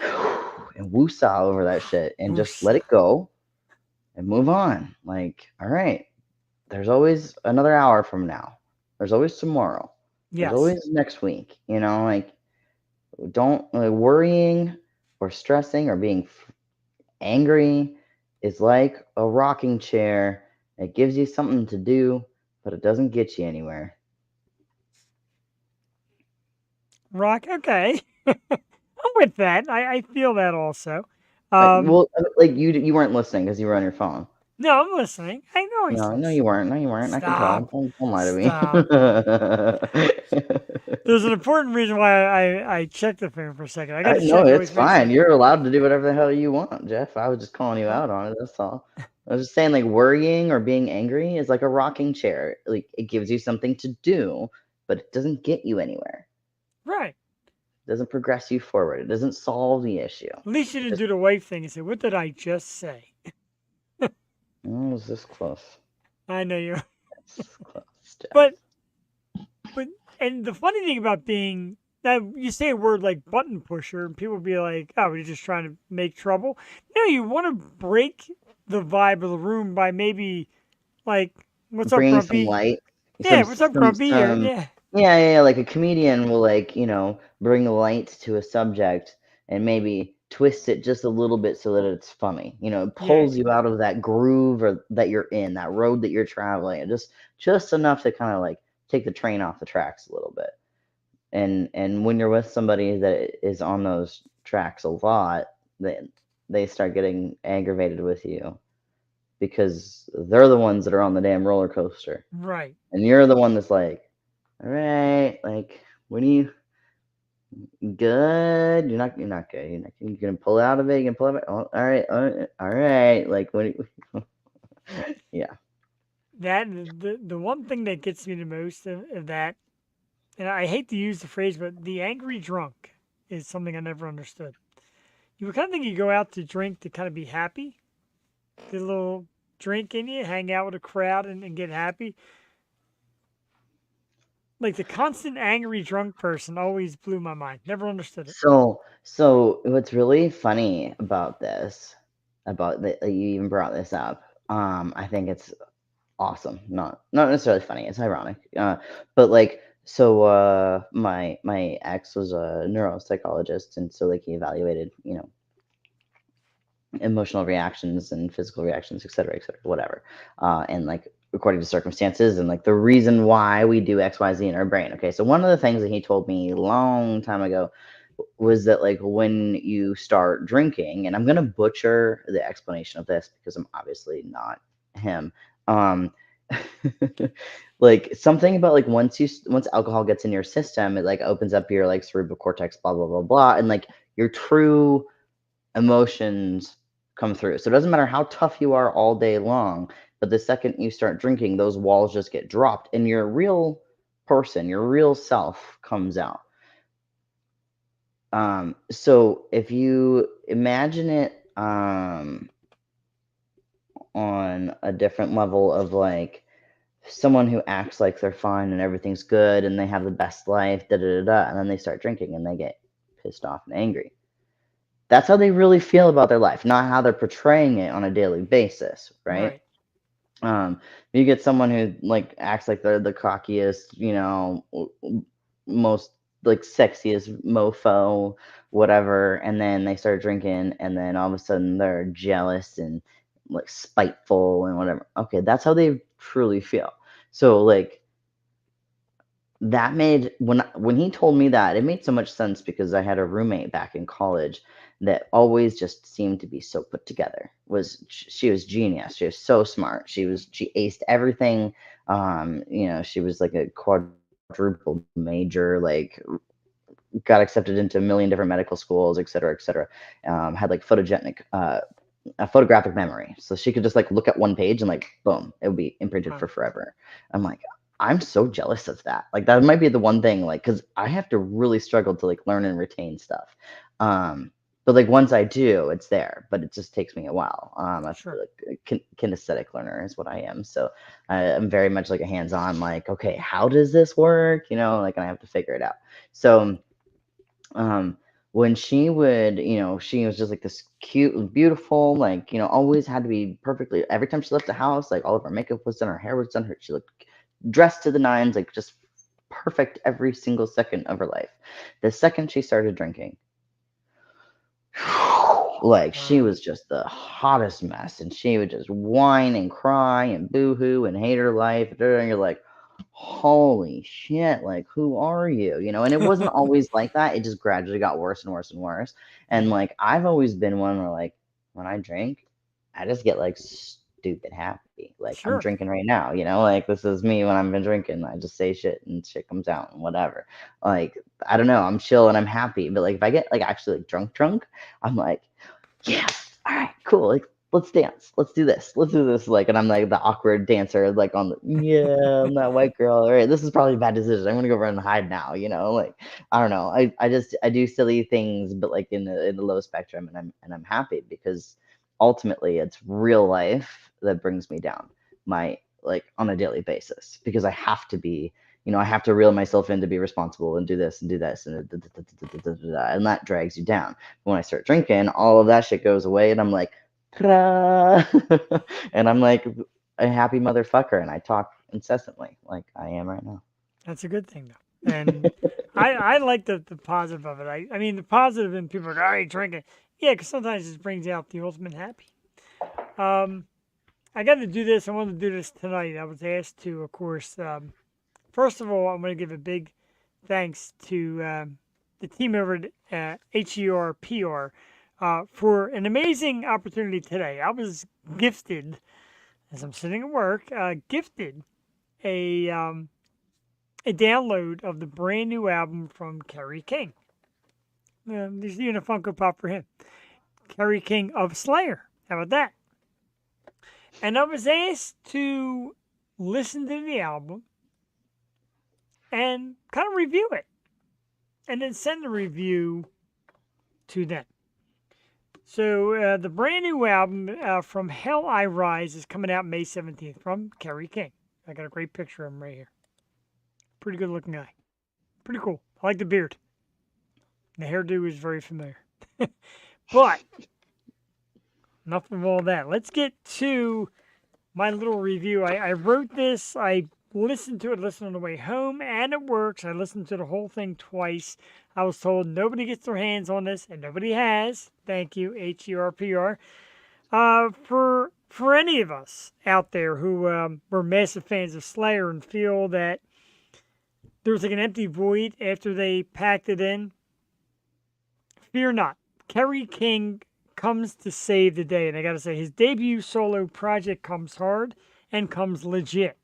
and woosah over that shit and just let it go and move on. Like, all right, there's always another hour from now. There's always tomorrow. Yes. There's always next week. You know, like don't worrying or stressing or being angry is like a rocking chair. It gives you something to do, but it doesn't get you anywhere. Rock. Okay. I'm with that. I feel that also. Well, like you weren't listening because you were on your phone. No, I'm listening. I know he's No, listening. you weren't. No, you weren't. I can tell. Stop. Don't lie to me. There's an important reason why I checked the phone for a second. I got to No, check. it's fine. You're allowed to do whatever the hell you want, Jeff. I was just calling you out on it. That's all. I was just saying, like, worrying or being angry is like a rocking chair. Like, it gives you something to do, but it doesn't get you anywhere. Right. It doesn't progress you forward. It doesn't solve the issue. At least you didn't do the wife thing and say, "What did I just say?" Oh, it was this close. I know you. This close, Jeff. But and the funny thing about being now you say a word like button pusher and people be like, "Oh, you're just trying to make trouble." No, you want to break the vibe of the room by maybe like, "What's up, bringing Grumpy?" some light. Yeah, what's up, Grumpy? Yeah. Yeah. Like a comedian will, like, you know, bring light to a subject and maybe twist it just a little bit so that it's funny. It Yeah. pulls you out of that groove or that you're in, that road that you're traveling, and just enough to kind of like take the train off the tracks a little bit. And when you're with somebody that is on those tracks a lot, they start getting aggravated with you because they're the ones that are on the damn roller coaster, Right. and you're the one that's like, all right, like, when you good? You're not good. You're gonna pull out of it. You can pull out of it. Oh, all right. Like, yeah. That the one thing that gets me the most of that, and I hate to use the phrase, but the angry drunk is something I never understood. You would kind of think you go out to drink to kind of be happy, get a little drink in you, hang out with a crowd, and get happy. Like the constant angry drunk person always blew my mind. Never understood it. So what's really funny about this, about that you even brought this up, I think it's awesome. Not necessarily funny. It's ironic. But like, so my ex was a neuropsychologist, and so like he evaluated, emotional reactions and physical reactions, et cetera, whatever. And like according to circumstances and like the reason why we do XYZ in our brain. Okay, so one of the things that he told me a long time ago was that like when you start drinking, and I'm gonna butcher the explanation of this because I'm obviously not him. Um, like something about like once alcohol gets in your system, it like opens up your like cerebral cortex, blah blah blah blah, and like your true emotions come through. So it doesn't matter how tough you are all day long, but the second you start drinking, those walls just get dropped and your real person, your real self comes out. So if you imagine it on a different level of like someone who acts like they're fine and everything's good and they have the best life, da da da da, and then they start drinking and they get pissed off and angry. That's how they really feel about their life, not how they're portraying it on a daily basis, right? Right. You get someone who like acts like they're the cockiest, most like sexiest mofo, whatever, and then they start drinking, and then all of a sudden they're jealous and like spiteful and whatever. Okay, that's how they truly feel. So like that made when he told me that, it made so much sense because I had a roommate back in college that always just seemed to be so put together. She was genius. She was so smart. She aced everything. She was like a quadruple major, like got accepted into a million different medical schools, et cetera, et cetera. Had like a photographic memory. So she could just like look at one page and like boom, it would be imprinted Wow. for forever. I'm like, I'm so jealous of that. Like that might be the one thing, like, because I have to really struggle to like learn and retain stuff. But like once I do, it's there. But it just takes me a while. I feel Sure. like a kinesthetic learner is what I am. So I'm very much like a hands-on. Like, okay, how does this work? Like, and I have to figure it out. So um when she would, she was just like this cute, beautiful, like, always had to be perfectly every time she left the house, like all of her makeup was done, her hair was done, she looked dressed to the nines, like just perfect every single second of her life. The second she started drinking, like she Wow. was just the hottest mess, and she would just whine and cry and boo-hoo and hate her life, and you're like, holy shit, like who are you? And it wasn't always like that. It just gradually got worse and worse and worse. And Yeah. like I've always been one where like when I drink, I just get like stupid happy. Like I'm Sure. drinking right now, like this is me when I've been drinking. I just say shit and shit comes out and whatever. Like I don't know, I'm chill and I'm happy. But like if I get like actually like drunk, I'm like, yeah, all right, cool. Like, let's dance. Let's do this. Let's do this. Like, and I'm like the awkward dancer, like yeah, I'm that white girl. All right, this is probably a bad decision. I'm gonna go run and hide now. Like, I don't know. I do silly things, but like in the low spectrum, and I'm happy because ultimately it's real life that brings me down. My like on a daily basis because I have to be. I have to reel myself in to be responsible and do this and do this and that drags you down. When I start drinking, all of that shit goes away, and I'm like, ta-da! And I'm like a happy motherfucker, and I talk incessantly like I am right now. That's a good thing though. And I like the positive of it. I mean, the positive in people are like, all right, drink it. Yeah, because sometimes it brings out the ultimate happy. I got to do this. I wanted to do this tonight. I was asked to, of course. First of all, I'm going to give a big thanks to the team over at HERPR for an amazing opportunity today. I was gifted, as I'm sitting at work, gifted a download of the brand new album from Kerry King. There's even a Funko Pop for him. Kerry King of Slayer. How about that? And I was asked to listen to the album and kind of review it. And then send a review to them. So the brand new album from Hell I Rise is coming out May 17th from Kerry King. I got a great picture of him right here. Pretty good looking guy. Pretty cool. I like the beard. The hairdo is very familiar. But enough of all that. Let's get to my little review. I wrote this. I listened to it, listened on the way home, and it works. I listened to the whole thing twice. I was told nobody gets their hands on this, and nobody has. Thank you, HERPR. For any of us out there who were massive fans of Slayer and feel that there was like an empty void after they packed it in, fear not. Kerry King comes to save the day. And I got to say, his debut solo project comes hard and comes legit,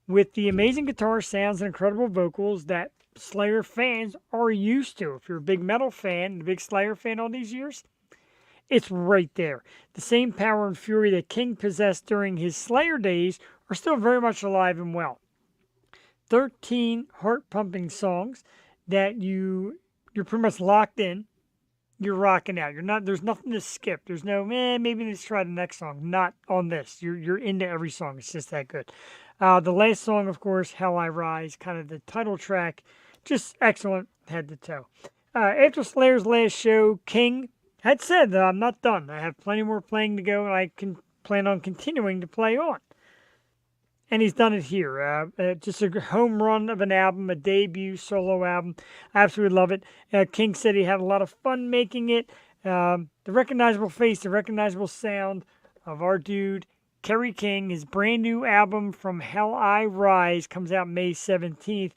with the amazing guitar sounds and incredible vocals that Slayer fans are used to. If you're a big metal fan and a big Slayer fan all these years, it's right there. The same power and fury that King possessed during his Slayer days are still very much alive and well. 13 heart-pumping songs that you're pretty much locked in. You're rocking out. There's nothing to skip. There's no, maybe let's try the next song. Not on this. You're into every song. It's just that good. The last song, of course, Hell I Rise, kind of the title track, just excellent head to toe. After Slayer's last show, King had said that I'm not done. I have plenty more playing to go, and I can plan on continuing to play on. And he's done it here. Just a home run of an album, a debut solo album. I absolutely love it. King said he had a lot of fun making it. The recognizable face, the recognizable sound of our dude, Kerry King. His brand new album From Hell I Rise comes out May 17th.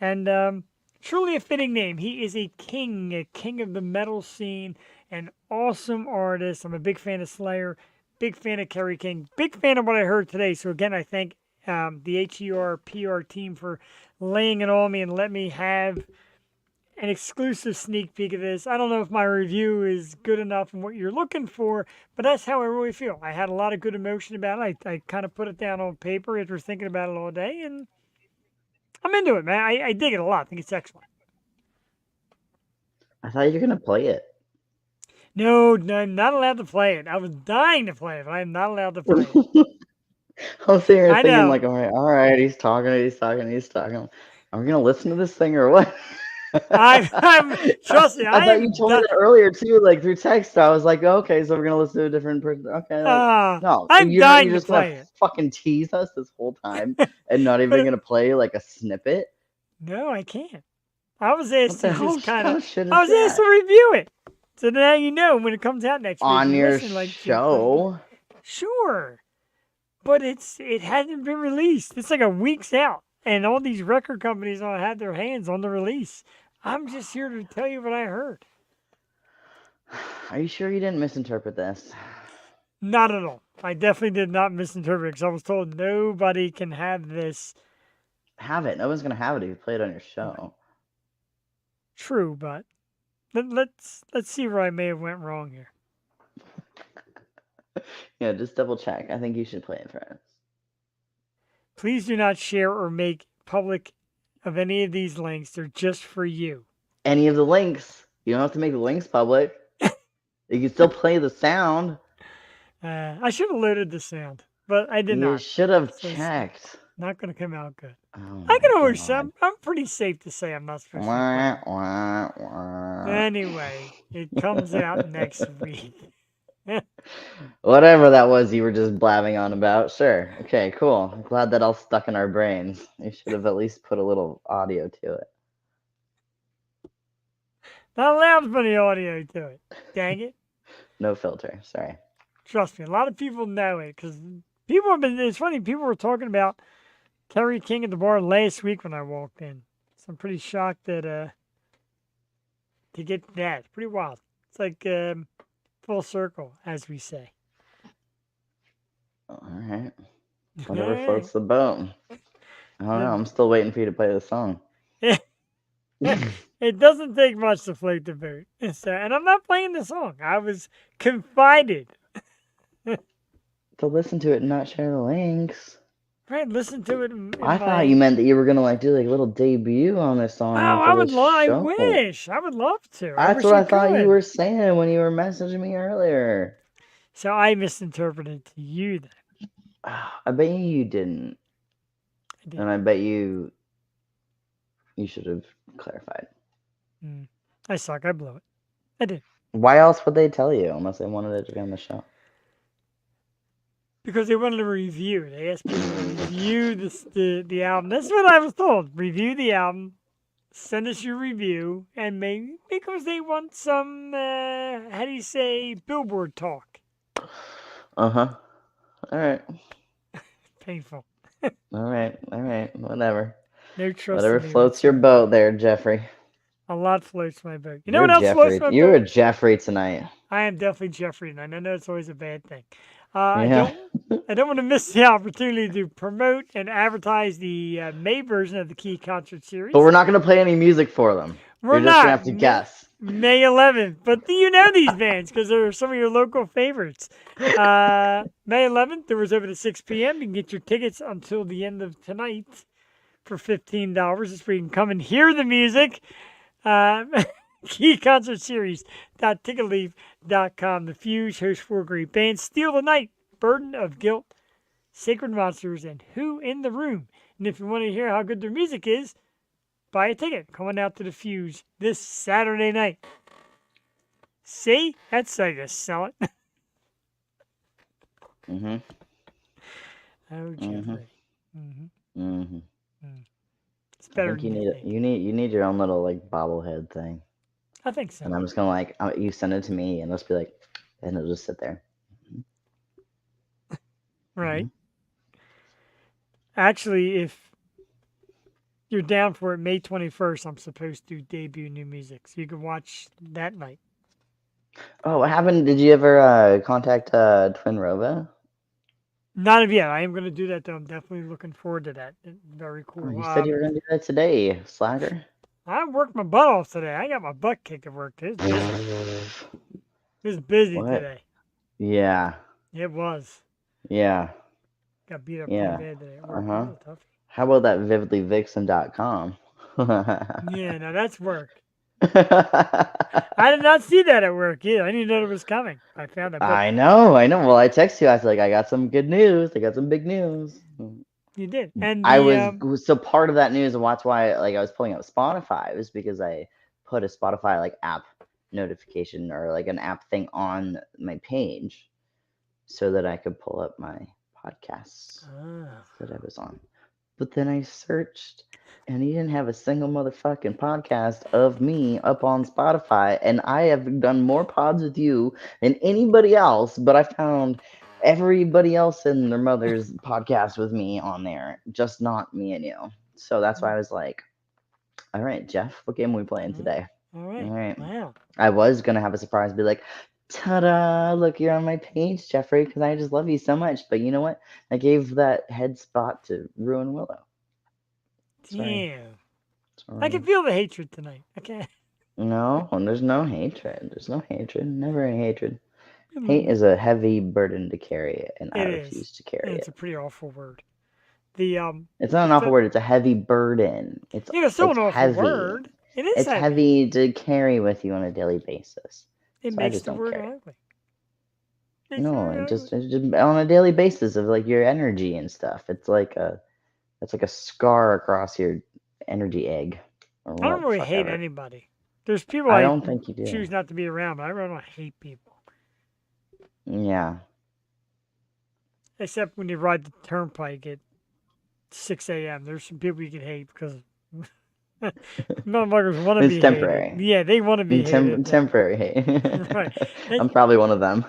And truly a fitting name. He is a king of the metal scene, an awesome artist. I'm a big fan of Slayer, big fan of Kerry King, big fan of what I heard today. So again, I thank the HERPR team for laying it on me and let me have an exclusive sneak peek of this. I don't know if my review is good enough and what you're looking for, but that's how I really feel. I had a lot of good emotion about it. I kind of put it down on paper after thinking about it all day, and I'm into it, man. I dig it a lot. I think it's excellent. I thought you were gonna play it. No, I'm not allowed to play it. I was dying to play it, but I'm not allowed to play it. I was sitting here I thinking, know. like, all right, he's talking. Are we gonna listen to this thing or what? I'm trust me. I thought you told me that earlier too, like through text. I was like, okay, so we're gonna listen to a different person. Okay, no, I'm you're dying just to play gonna it. fucking tease us this whole time and not even gonna play like a snippet. No, I can't. I was asked to just kind of. shit is I was asked that? to review it, so now you know when it comes out next week. On you your listen, like, show. Sure, but it hasn't been released. It's like a week's out, and all these record companies don't have their hands on the release. I'm just here to tell you what I heard. Are you sure you didn't misinterpret this? Not at all. I definitely did not misinterpret it because I was told nobody can have this. Have it. No one's gonna have it if you play it on your show. True, but let's see where I may have went wrong here. Yeah, just double check. I think you should play it for us. Please do not share or make public of any of these links. They're just for you. Any of the links. You don't have to make the links public. You can still play the sound. I should have loaded the sound, but I did not. You should have So it's checked. not going to come out good. Oh I can my always. God. I'm pretty safe to say I'm not supposed to. Wah, wah, wah. Anyway, it comes out next week. Whatever that was you were just blabbing on about. Sure. Okay, cool. I'm glad that all stuck in our brains. You should have at least put a little audio to it. Not allowed to put any audio to it. Dang it. No filter. Sorry. Trust me, a lot of people know it because people have been. It's funny. People were talking about Terry King at the bar last week when I walked in. So I'm pretty shocked that to get that. It's pretty wild. It's like full circle, as we say. All right. Whatever floats the boat. I don't know. I'm still waiting for you to play the song. It doesn't take much to float the boat. So, and I'm not playing the song. I was confided. To listen to it and not share the links. Right, listen to it. I thought you meant that you were gonna do like a little debut on this song. Oh, I would love. I show. wish. I would love to. That's what I thought you were saying when you were messaging me earlier. So I misinterpreted to you then. I bet you didn't. I did. And I bet you should have clarified. I suck. I blew it. I did. Why else would they tell you unless they wanted it to be on the show? Because they wanted a review. They asked people to review the album. That's what I was told. Review the album. Send us your review. And maybe because they want some, how do you say, billboard talk. Uh-huh. All right. Painful. All right. Whatever. No trust. Whatever floats your boat there, Jeffrey. A lot floats my boat. You know what else floats my boat? You're a Jeffrey tonight. I am definitely Jeffrey, and I know it's always a bad thing. Yeah. I don't want to miss the opportunity to promote and advertise the May version of the Key Concert Series. But we're not going to play any music for them. We're You're just not. going to have to guess. May 11th. But you know these bands because they're some of your local favorites. May 11th, there was over to 6 p.m. You can get your tickets until the end of tonight for $15. That's where you can come and hear the music. Key Concert Series.ticketleaf.com. The Fuse hosts 4 great bands: Steal the Night, Burden of Guilt, Sacred Monsters, and Who in the Room. And if you want to hear how good their music is, buy a ticket. Coming out to the Fuse this Saturday night. See? That's how you sell it. Mm-hmm. Oh, Jeffrey. Mm-hmm. It's better I think than you need your own little like bobblehead thing. I think so. And I'm just gonna you send it to me and let's be like, and it'll just sit there. Right. Actually, if you're down for it, May 21st, I'm supposed to debut new music, so you can watch that night. Oh, what happened? Did you ever contact Twin Rova? Not of yet. I am going to do that, though. I'm definitely looking forward to that. Very cool. Oh, you said you were gonna do that today, slacker. I worked my butt off today. I got my butt kicked at work. It was busy What? today. Yeah. It was. Yeah. Got beat up Yeah. pretty bad today at work. Uh-huh. It was tough. How about that vividlyvixen.com? Yeah, now that's work. I did not see that at work either. I didn't know it was coming. I found that. I know. Well, I texted you. I was like, I got some good news. I got some big news. You did. And I was so part of that news, and that's why I was pulling up Spotify was because I put a Spotify app notification or an app thing on my page so that I could pull up my podcasts that I was on. But then I searched and he didn't have a single motherfucking podcast of me up on Spotify, and I have done more pods with you than anybody else, but I found everybody else and their mother's podcast with me on there, just not me and you. So that's why I was like, all right, Jeff, what game are we playing today? All right. Wow. I was going to have a surprise, be like, ta-da, look, you're on my page, Jeffrey, because I just love you so much. But you know what? I gave that head spot to Ruin Willow. Damn. Sorry. I can feel the hatred tonight. Okay. No, there's no hatred. There's no hatred. Never any hatred. Hate is a heavy burden to carry, and I refuse to carry it. It's a pretty awful word. It's not an awful word. It's a heavy burden. It's still an awful heavy. Word. It is. It's heavy to carry with you on a daily basis. It makes the word ugly. No, just on a daily basis of your energy and stuff. It's like a scar across your energy egg. I don't really hate anybody. There's people I don't think you do. Choose not to be around, but I really don't hate people. Yeah. Except when you ride the turnpike at 6 a.m. There's some people you can hate because Motherfuckers want to It's be temporary. hated. Yeah, they want to be hated. Temporary hate. Right. I'm probably one of them.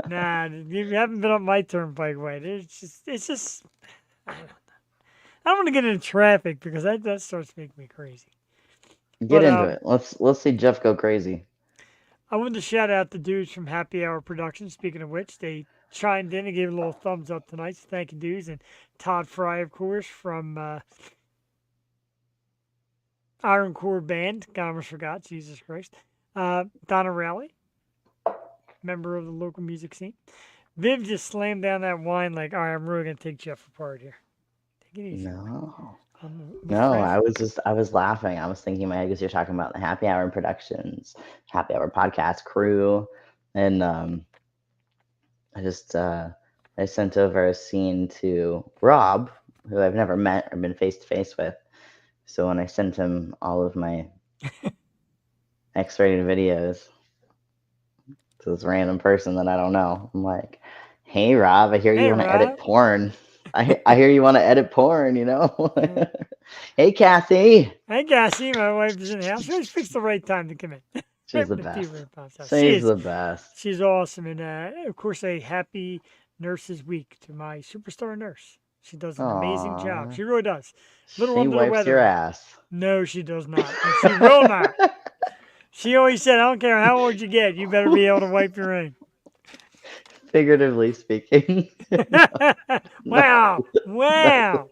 Nah, you haven't been on my turnpike way. It's just, I don't want to get into traffic because that starts making me crazy. Get But, into it. Let's see Jeff go crazy. I wanted to shout out the dudes from Happy Hour Productions. Speaking of which, they chimed in and gave a little thumbs up tonight. So thank you, dudes. And Todd Fry, of course, from Iron Core Band. God, I almost forgot. Jesus Christ. Donna Rowley, member of the local music scene. Viv just slammed down that wine like, all right, I'm really going to take Jeff apart here. Take it easy. No. I'm No, friends. I was laughing. I was thinking in my head because you're talking about the Happy Hour Productions, Happy Hour podcast crew, and I sent over a scene to Rob, who I've never met or been face to face with. So when I sent him all of my X-rated videos to this random person that I don't know, I'm like, "Hey Rob, I hear you Hey, want to edit Rob. porn. I hear you want to edit porn, you know." Yeah. Hey Kathy. Hey, Gassy, my wife is in the house. She always picks the right time to come in. She's Right the when the best. fever pops out. She's the best. She's awesome. And, of course, a happy Nurses Week to my superstar nurse. She does an amazing job. Aw. She really does. Little She under the wipes weather. your ass. No, she does not. And she will not. She always said, I don't care how old you get, you better be able to wipe your own. Figuratively speaking. Wow. Wow.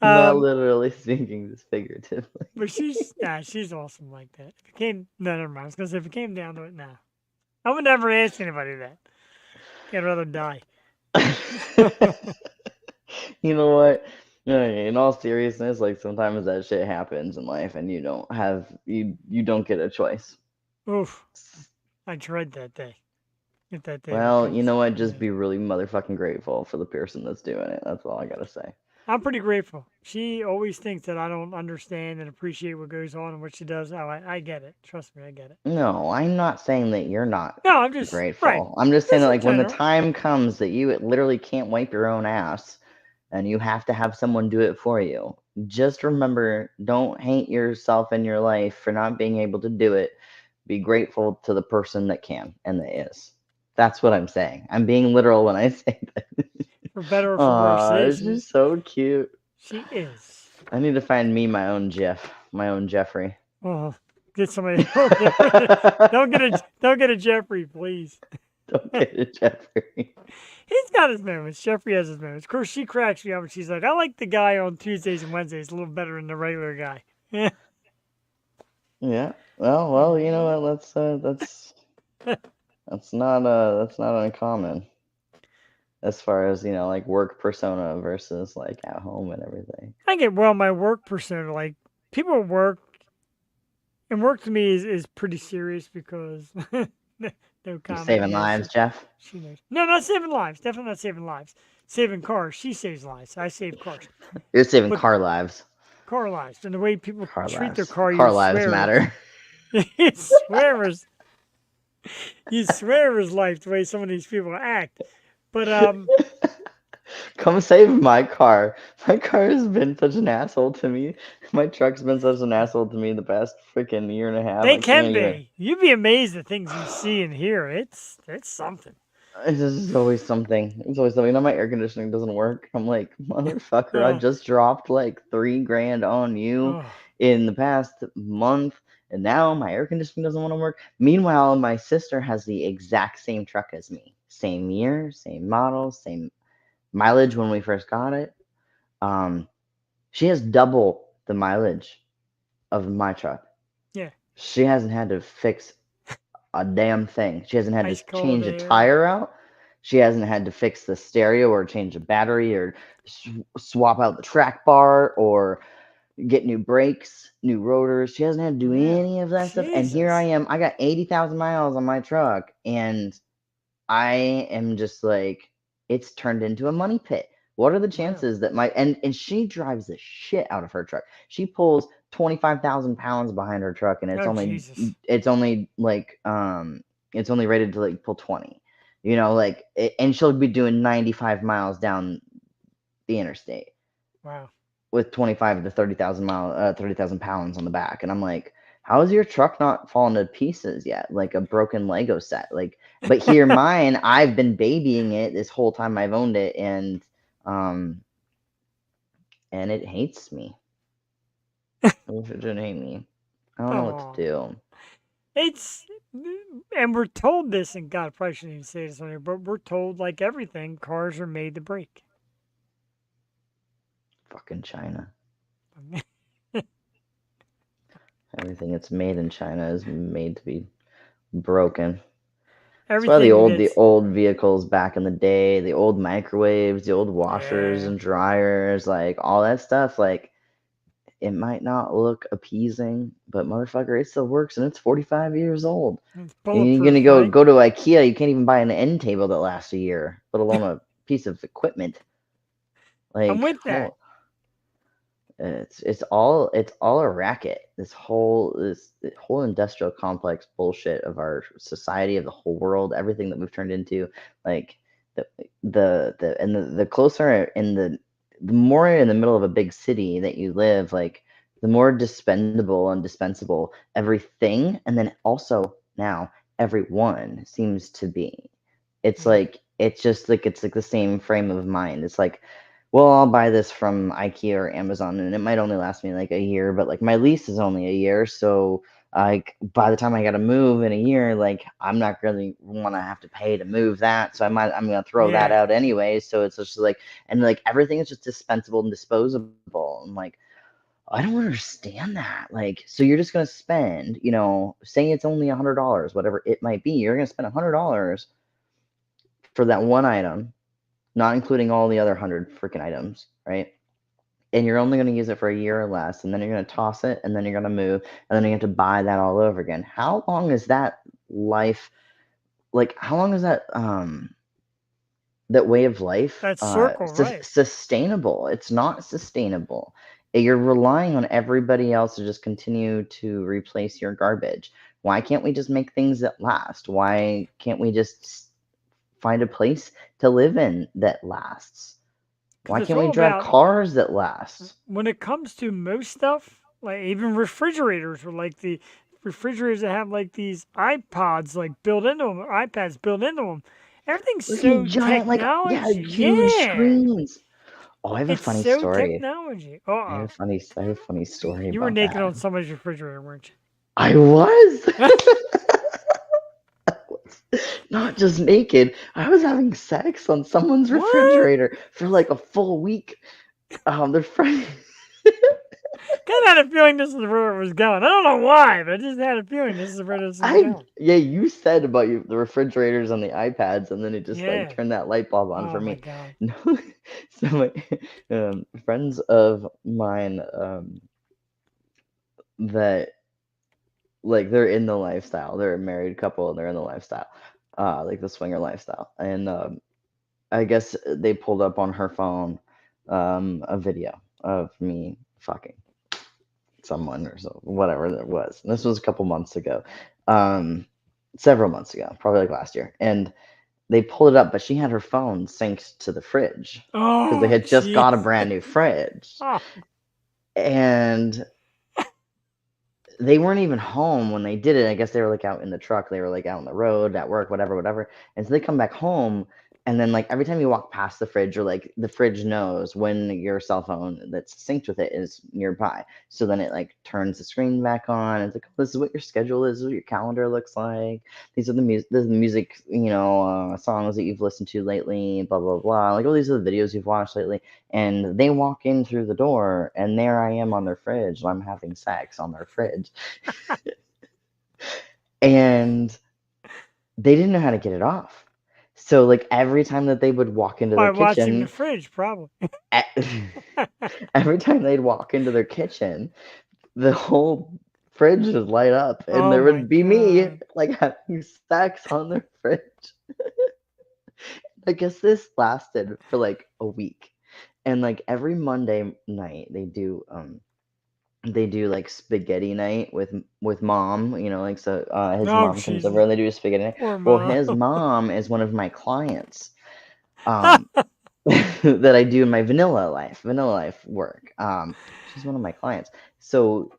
Not literally speaking, just figuratively. But she's awesome like that. If it came, no, never mind. I was gonna say if it came down to it, nah. I would never ask anybody that. I'd rather die. You know what? In all seriousness, like sometimes that shit happens in life, and you don't get a choice. Oof. I dread that day. If that day ever Well, you comes. know what? Just Yeah. be really motherfucking grateful for the person that's doing it. That's all I gotta say. I'm pretty grateful. She always thinks that I don't understand and appreciate what goes on and what she does. Oh, I get it. Trust me, I get it. No, I'm not saying that you're not No, I'm just grateful. right. I'm just saying Just that, in like, when the general. time comes that you literally can't wipe your own ass and you have to have someone do it for you, just remember, don't hate yourself and your life for not being able to do it. Be grateful to the person that can and that is. That's what I'm saying. I'm being literal when I say that. For better or for worse. Aw, she's so cute. She is. I need to find me my own Jeffrey. Oh, get somebody. Don't get a Jeffrey, please. Don't get it, Jeffrey. He's got his moments. Jeffrey has his moments. Of course, she cracks me up. And she's like, I like the guy on Tuesdays and Wednesdays a little better than the regular guy. Yeah. Yeah. Well, you know what? That's not uncommon. As far as, like work persona versus like at home and everything. I get my work persona. Like people at work, and work to me is pretty serious because no You comment. saving Yeah, lives, Jeff? she knows. No, not saving lives. Definitely not saving lives. Saving cars. She saves lives. I save cars. You're saving But- car lives. Car lives. And the way people Car treat lives. their car, Car you lives swear matter. you swear his life the way some of these people act. But Come save my car. My car has been such an asshole to me. My truck's been such an asshole to me the past freaking year and a half. they can be. You'd be amazed at things you see and hear. It's something. It's just always something. It's always something. My air conditioning doesn't work. I'm like, motherfucker, I just dropped like $3,000 on you in the past month, and now my air conditioning doesn't want to work. Meanwhile, my sister has the exact same truck as me. Same year, same model, same mileage when we first got it. She has double the mileage of my truck. Yeah. She hasn't had to fix a damn thing. She hasn't had Ice to cold change a air. tire out. She hasn't had to fix the stereo or change a battery or swap out the track bar or get new brakes, new rotors. She hasn't had to do any of that stuff. And here I am. I got 80,000 miles on my truck, and I am just like, it's turned into a money pit. What are the chances that and she drives the shit out of her truck. She pulls 25,000 pounds behind her truck, and it's only like it's only rated to like pull 20. And she'll be doing 95 miles down the interstate. Wow. with 25 to 30,000 pounds on the back, and I'm like, how is your truck not falling to pieces yet, like a broken Lego set? Like, but here mine, I've been babying it this whole time I've owned it, and it hates me. I wish it didn't hate me. I don't know what Aw. to do. It's, and we're told this, and God, I probably shouldn't even say this on here, but we're told, like everything, cars are made to break. Fucking China. Everything that's made in China is made to be broken. That's why the Everything old vehicles back in the day, the old microwaves, the old washers Yeah. and dryers, like all that stuff, like it might not look appeasing, but motherfucker, it still works, and it's 45 years old. It's And you're bulletproof, gonna right? go to IKEA, you can't even buy an end table that lasts a year, let alone a piece of equipment. I'm Like, with that. it's all a racket. This whole industrial complex bullshit of our society, of the whole world, everything that we've turned into, like the closer in the more in the middle of a big city that you live, like the more dispendable and dispensable everything, and then also now everyone seems to be. It's Yeah. like it's like the same frame of mind. It's like, well, I'll buy this from IKEA or Amazon, and it might only last me like a year, but like my lease is only a year, so like by the time I got to move in a year, like I'm not really want to have to pay to move that, so I'm gonna throw that Yeah. out anyway. So it's just like, and like everything is just dispensable and disposable, and like I don't understand that. Like, so you're just gonna spend, say it's only $100, whatever it might be, you're gonna spend $100 for that one item, not including all the other 100 freaking items, right? And you're only going to use it for a year or less, and then you're going to toss it, and then you're going to move, and then you have to buy that all over again. How long is that life? Like, how long is that way of life That circle, right? sustainable? It's not sustainable. You're relying on everybody else to just continue to replace your garbage. Why can't we just make things that last? Why can't we just find a place to live in that lasts? Why Because it's can't we all drive about, cars that last? when it comes to most stuff, like even refrigerators, or like the refrigerators that have like these iPods like built into them, or iPads built into them. Everything's Freaking so giant, like, yeah, technology. huge Yeah. screens. Oh, I have a It's funny so story. technology. I have a funny story You were about naked that. on somebody's refrigerator, weren't I was you? not just naked. I was having sex on someone's What? refrigerator for like a full week. Their friend. Kind of had a feeling this is where it was going. I don't know why, but I just had a feeling this is where this was going. Yeah, you said about the refrigerators on the iPads, and then it just like Yeah. turned that light bulb on Oh for my me. God. No, so my friends of mine, that like they're in the lifestyle. They're a married couple and they're in the lifestyle, like the swinger lifestyle. And I guess they pulled up on her phone a video of me fucking someone or so, whatever it was. And this was a couple months ago, several months ago, probably like last year. And they pulled it up, but she had her phone synced to the fridge because they Oh, had just got a jeez. brand new fridge. Oh, And they weren't even home when they did it. I guess they were like out in the truck. They were like out on the road at work, whatever. And so they come back home, and then like every time you walk past the fridge, or like the fridge knows when your cell phone that's synced with it is nearby. So then it like turns the screen back on. It's like, this is what your schedule is. This is what your calendar looks like. These are the music, songs that you've listened to lately. Blah blah blah. Like, oh, these are the videos you've watched lately. And they walk in through the door, and there I am on their fridge, and I'm having sex on their fridge. And they didn't know how to get it off. So, like, every time that they would walk into by their watching the kitchen, fridge, probably. every time they'd walk into their kitchen, the whole fridge would light up, and Oh there my would be me, God. like, having sex on their fridge. I guess this lasted for like a week. And like every Monday night they do like spaghetti night with mom, like, so his Oh, mom comes over Jesus. and they do spaghetti night. Poor Well, mom. his mom is one of my clients. Um that I do in my vanilla life work. She's one of my clients. So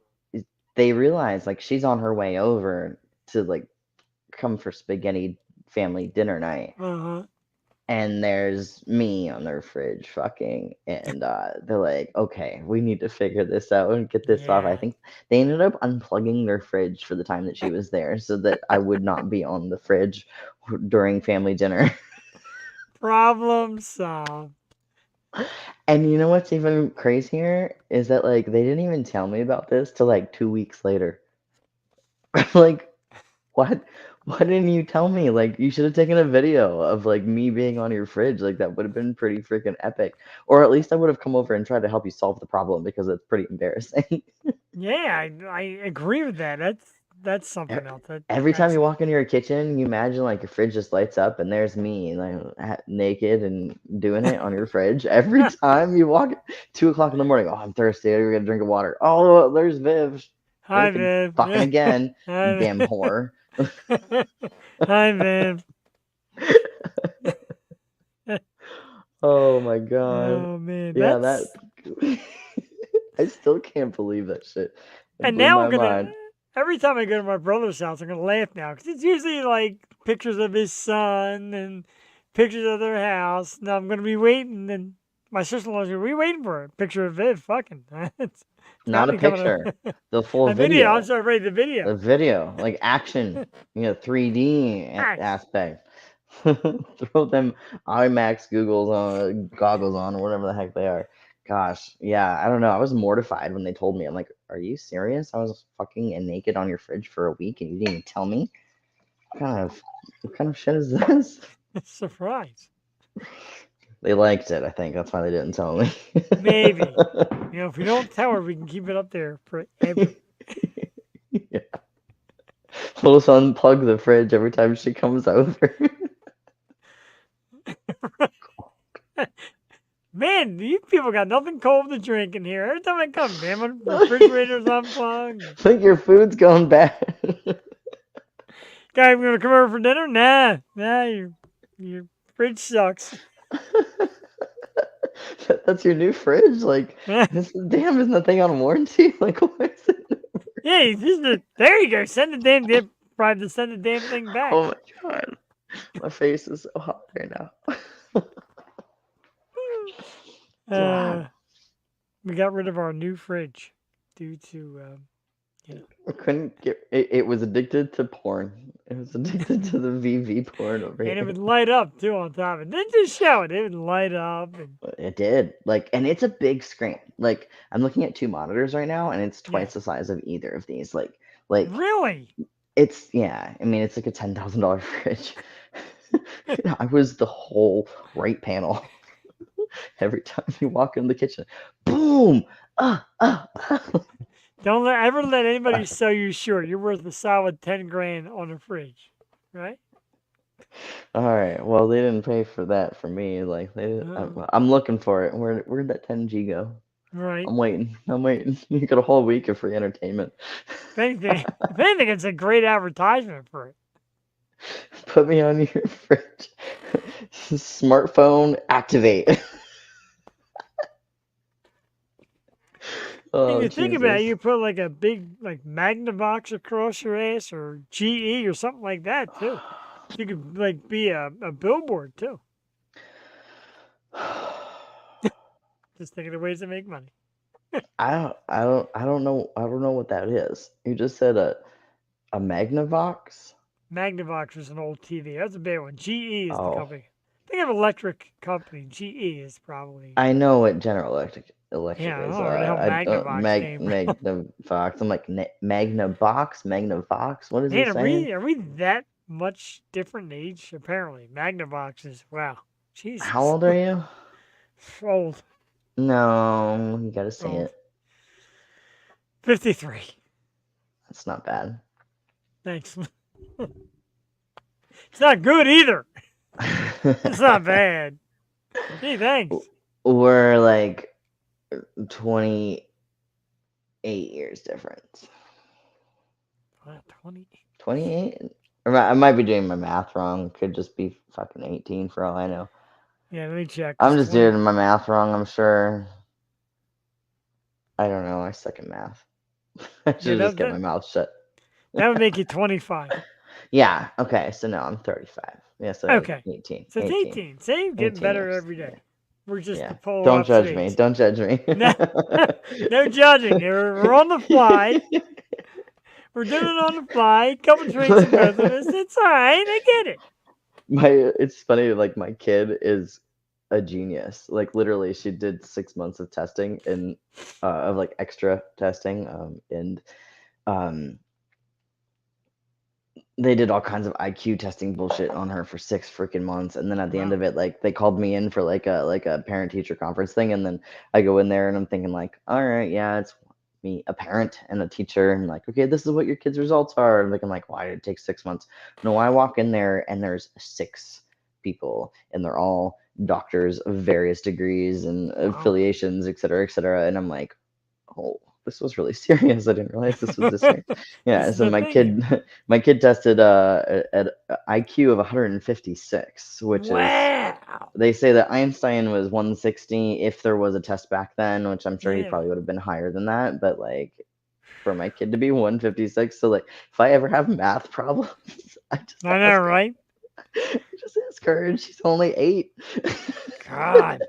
they realize like she's on her way over to like come for spaghetti family dinner night. Uh-huh. And there's me on their fridge fucking, and they're like, okay, we need to figure this out and get this off. I Yeah. think they ended up unplugging their fridge for the time that she was there so that I would not be on the fridge during family dinner. Problem solved. And you know what's even crazier is that like they didn't even tell me about this till like 2 weeks later. Like, what? Why didn't you tell me? Like, you should have taken a video of like me being on your fridge. Like, that would have been pretty freaking epic. Or at least I would have come over and tried to help you solve the problem because it's pretty embarrassing. Yeah, I agree with that. That's something else. Every time That's you walk into your kitchen, you imagine like your fridge just lights up and there's me like naked and doing it on your fridge. Every time you walk, 2 o'clock in the morning. Oh, I'm thirsty. We're gonna drink of water. Oh, there's Viv. Hi, Drinking Viv. fucking again. Hi, Damn whore. Hi, Viv. Oh my god. Oh man, Yeah, that's that I still can't believe that shit. It and blew now my I'm gonna mind. every time I go to my brother's house, I'm gonna laugh now because it's usually like pictures of his son and pictures of their house. Now I'm gonna be waiting, and my sister-in-law's gonna be waiting for a picture of Viv. Fucking, it's Not gotta a be coming picture. up. The full A video. I'm video. sorry, right, the The video. video, like action, 3D Action. aspect. Throw them IMAX goggles on, or whatever the heck they are. Gosh, yeah, I don't know. I was mortified when they told me. I'm like, are you serious? I was fucking and naked on your fridge for a week and you didn't even tell me? What kind of shit is this? Surprise. They liked it, I think. That's why they didn't tell me. Maybe. If we don't tell her, we can keep it up there forever. Yeah. We'll just unplug the fridge every time she comes over. Man, these people got nothing cold to drink in here. Every time I come, man, my refrigerator's unplugged. I think your food's going bad. Guy, we gonna come over for dinner? Nah, your fridge sucks. That's your new fridge? Like, isn't the thing on warranty? Like, what is it? Hey, there you go. Send the damn probably to send the damn thing back. Oh my god. My face is so hot right now. God. We got rid of our new fridge due to I couldn't get it was addicted to porn. It was addicted to the VV porn over and it here. would light up too on top of it. Didn't just show it; it would light up. And It did. Like, and it's a big screen. Like, I'm looking at 2 monitors right now, and it's twice the size of either of these. Like really, it's yeah. I mean, it's like a $10,000 fridge. I was the whole right panel. Every time you walk in the kitchen, boom! don't ever let anybody sell you short. You're worth a solid 10 grand on a fridge, right? All right. Well, they didn't pay for that for me. Like I'm looking for it. Where'd that 10G go? Right. I'm waiting. You got a whole week of free entertainment. If anything, it's a great advertisement for it. Put me on your fridge. Smartphone activate. And you think about it, you put like a big Magnavox across your ass or GE or something like that too. You could like be a billboard too. Just thinking of ways to make money. I don't know what that is. You just said a Magnavox? Magnavox was an old TV. That's a big one. GE is the Oh. company. Think of electric company. GE is probably. I know what General Electric Yeah, I is. don't know where the hell Magnavox came from. Magnavox. I'm like Magnavox. What is Man, he saying? are we that much different in age? Apparently, Magnavox is wow. Jesus. How old are you? Old. No, you gotta say it. 53. That's not bad. Thanks. It's not good either. It's not bad. Hey, thanks. We're like 28 years difference. What, 28? 28? I might be doing my math wrong. Could just be fucking 18 for all I know. Yeah, let me check. I'm It's just 20. doing my math wrong, I'm sure. I don't know. I suck at math. I Yeah, should just get my mouth shut. that would make you 25. Yeah. Okay. So no, I'm 35. Yeah. So Okay. 18. So it's 18. 18. See, getting 18 better years. every day. We're just Yeah. the polar Don't opposite judge me. age. Don't judge me. No, no judging. We're on the fly. We're doing it on the fly. Couple drinks in both of us. It's all right. I get it. It's funny, like my kid is a genius. Like literally she did 6 months of testing and of like extra testing. And um they did all kinds of IQ testing bullshit on her for 6 freaking months. And then at the end Wow. of it, like they called me in for like a parent teacher conference thing. And then I go in there and I'm thinking like, all right, yeah, it's me, a parent and a teacher, and like, okay, this is what your kids' results are. And like I'm like, why did it take 6 months? No, I walk in there and there's 6 people and they're all doctors of various degrees and Wow. affiliations, et cetera, et cetera. And I'm like, oh, this was really serious. I didn't realize this was this serious. Yeah. This is So the my thing here. kid, my kid tested at IQ of 156, which is, Wow. they say that Einstein was 160 if there was a test back then, which I'm sure he Yeah. probably would have been higher than that. But like for my kid to be 156, so like if I ever have math problems, I just I know, ask her. right? Just ask her, and she's only 8. God.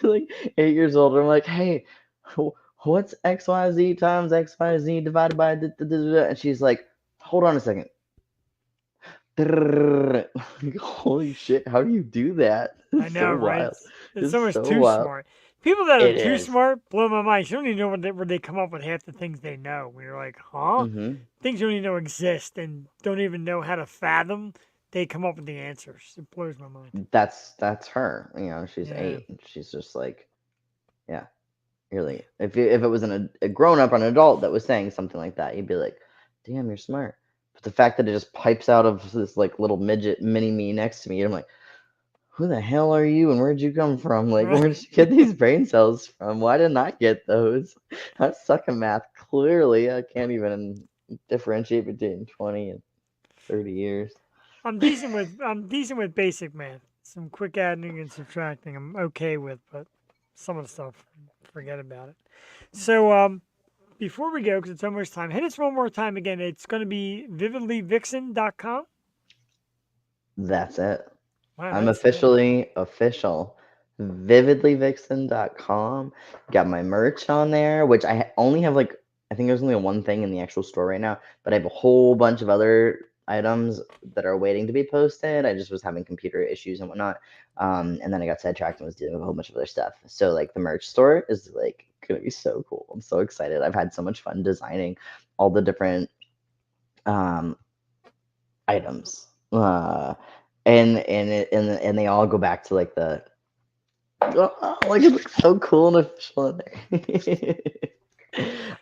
Like 8 years old. I'm like, hey, what's XYZ times XYZ divided by da, da, da, da, da?" And she's like, hold on a second. Like, holy shit, how do you do that? I It's know, so right? wild. It's It's almost so too wild. smart. People that are It too is. smart blow my mind. You don't even know where they come up with half the things they know. We're like, huh? Hmm. Things you don't even know exist and don't even know how to fathom. They come up with the answers. It blows my mind. That's her. You know, she's Yeah. 8. And she's just like, yeah. Really. If it was a grown up, an adult that was saying something like that, you'd be like, damn, you're smart. But the fact that it just pipes out of this like little midget mini me next to me, I'm like, who the hell are you and where'd you come from? Like, Right. where did you get these brain cells from? Why didn't I get those? I suck at math. Clearly, I can't even differentiate between 20 and 30 years. I'm decent with basic math. Some quick adding and subtracting I'm okay with, but some of the stuff, forget about it. So before we go, because it's almost time, hit us one more time again. It's going to be vividlyvixen.com. That's it. Wow, I'm that's it. officially official. Vividlyvixen.com. Got my merch on there, which only have like, I think there's only one thing in the actual store right now, but I have a whole bunch of other items that are waiting to be posted. I just was having computer issues and whatnot. And then I got sidetracked and was dealing with a whole bunch of other stuff. So like the merch store is like gonna be so cool. I'm so excited. I've had so much fun designing all the different items. And they all go back to like the like it looks so cool and official in there.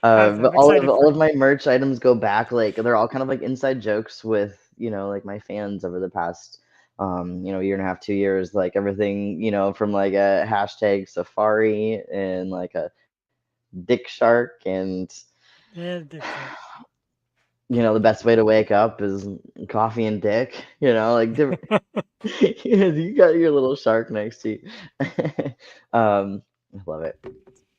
But I'm all excited of for all of you. my merch items go back, like they're all kind of like inside jokes with, like my fans over the past year and a half, 2 years, like everything, from like a hashtag safari and like a dick shark and Yeah, Dick Shark. the best way to wake up is coffee and dick, like different. You got your little shark next to you. I love it.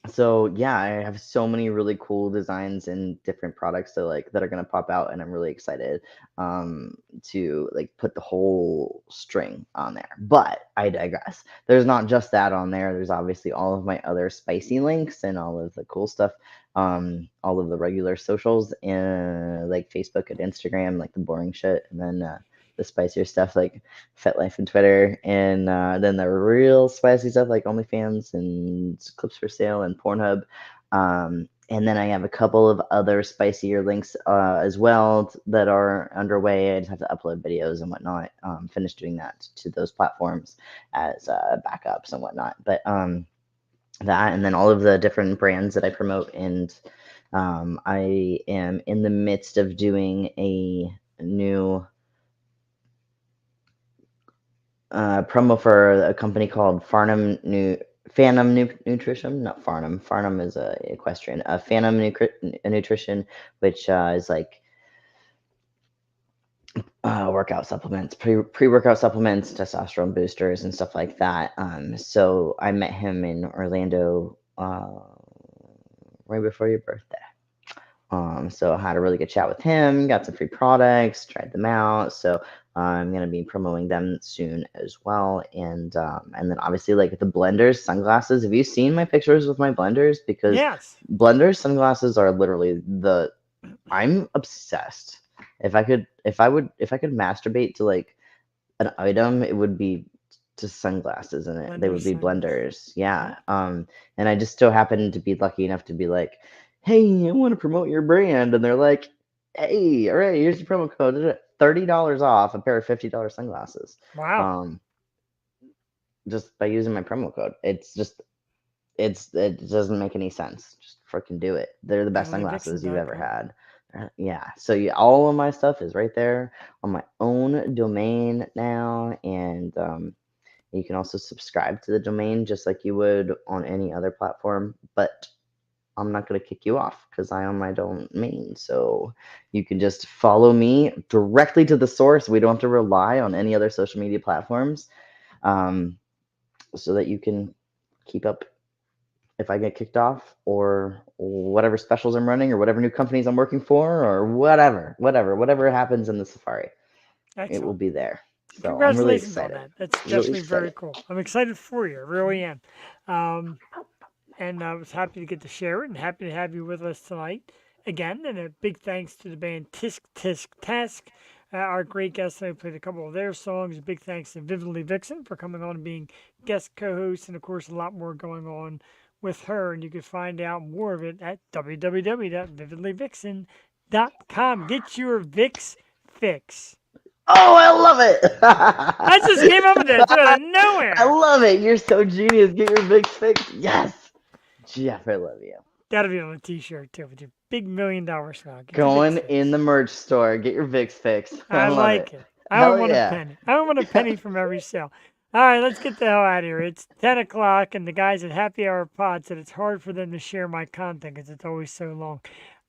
So yeah, I have so many really cool designs and different products that are gonna pop out, and I'm really excited to like put the whole string on there. But I digress. There's not just that on there. There's obviously all of my other spicy links and all of the cool stuff, all of the regular socials and like Facebook and Instagram, like the boring shit, and then the spicier stuff like FetLife and Twitter, and then the real spicy stuff like OnlyFans and Clips for Sale and Pornhub. And then I have a couple of other spicier links as well that are underway. I just have to upload videos and whatnot. Finish doing that to those platforms as backups and whatnot. But that, and then all of the different brands that I promote, and I am in the midst of doing a new promo for a company called Phantom Nutrition, not Farnham. Farnham is a equestrian. Phantom Nutrition, which is like workout supplements, pre-workout supplements, testosterone boosters, and stuff like that. So I met him in Orlando right before your birthday. So I had a really good chat with him, got some free products, tried them out. So I'm gonna be promoting them soon as well. And then obviously like the blenders, sunglasses. Have you seen my pictures with my blenders? Because Yes. blenders, sunglasses are literally I'm obsessed. If I could masturbate to like an item, it would be just sunglasses in it. They would be blenders. Yeah. And I just so happened to be lucky enough to be like, hey, I want to promote your brand. And they're like, hey, all right, here's your promo code. $30 off a pair of $50 sunglasses. Wow. Just by using my promo code. It doesn't make any sense. Just freaking do it. They're the best sunglasses you've ever had. Yeah. So yeah, all of my stuff is right there on my own domain now, and you can also subscribe to the domain just like you would on any other platform. But I'm not going to kick you off because I own my domain. So you can just follow me directly to the source. We don't have to rely on any other social media platforms, so that you can keep up if I get kicked off or whatever specials I'm running or whatever new companies I'm working for or whatever happens in the Safari. Excellent. It will be there. So Congratulations I'm really excited. on that. That's Really definitely very excited. cool. I'm excited for you. I really am. And I was happy to get to share it and happy to have you with us tonight again. And a big thanks to the band Tysk Tysk Task. Our great guests, I played a couple of their songs. A big thanks to Vividly Vixen for coming on and being guest co-host. And of course, a lot more going on with her. And you can find out more of it at www.vividlyvixen.com. Get your Vix fix. Oh, I love it. I just came up with that out of nowhere. I love it. You're so genius. Get your Vix fix. Yes. Jeff, I love you. That'll be on a t-shirt too with your big $1 million smile. Going in the merch store. Get your Vix fix. I love like it. I Hell don't want yeah. a penny. I don't want a penny from every sale. All right, let's get the hell out of here. It's 10 o'clock, and the guys at Happy Hour Pod said it's hard for them to share my content because it's always so long.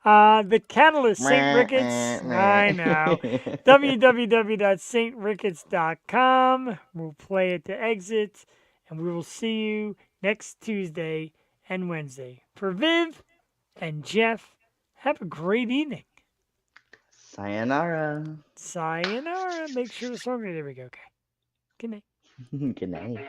The Catalyst, St. Ricketts. I know. www.stricketts.com. We'll play at the exit, and we will see you next Tuesday and Wednesday. For Viv and Jeff, have a great evening. Sayonara. Sayonara. Make sure the song. There we go. Okay. Good night. Good night.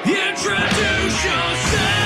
Introduce yourself.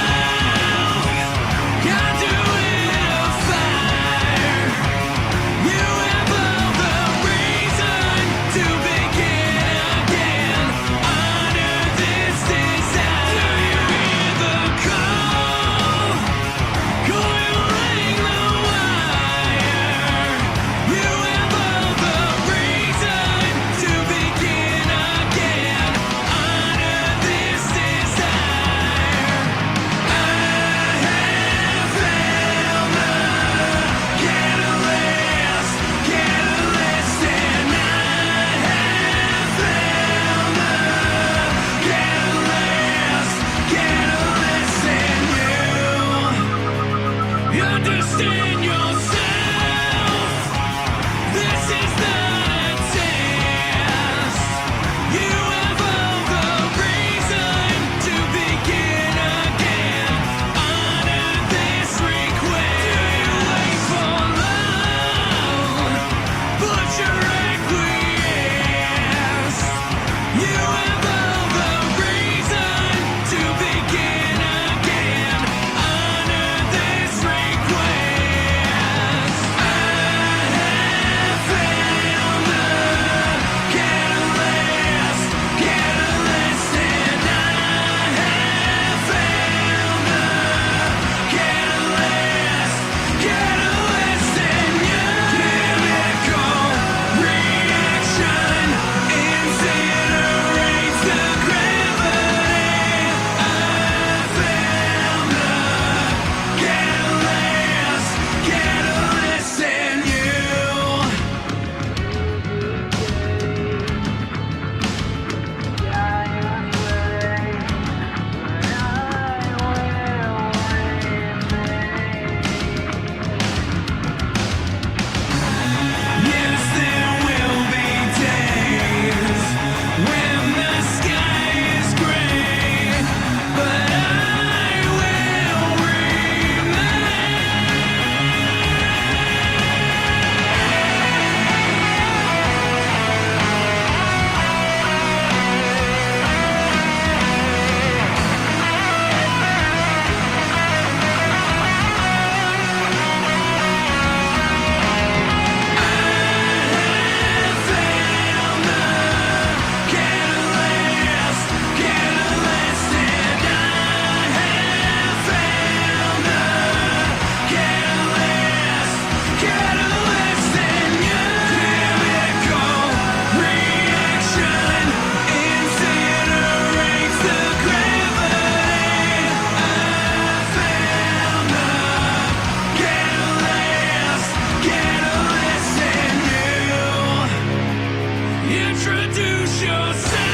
Introduce yourself.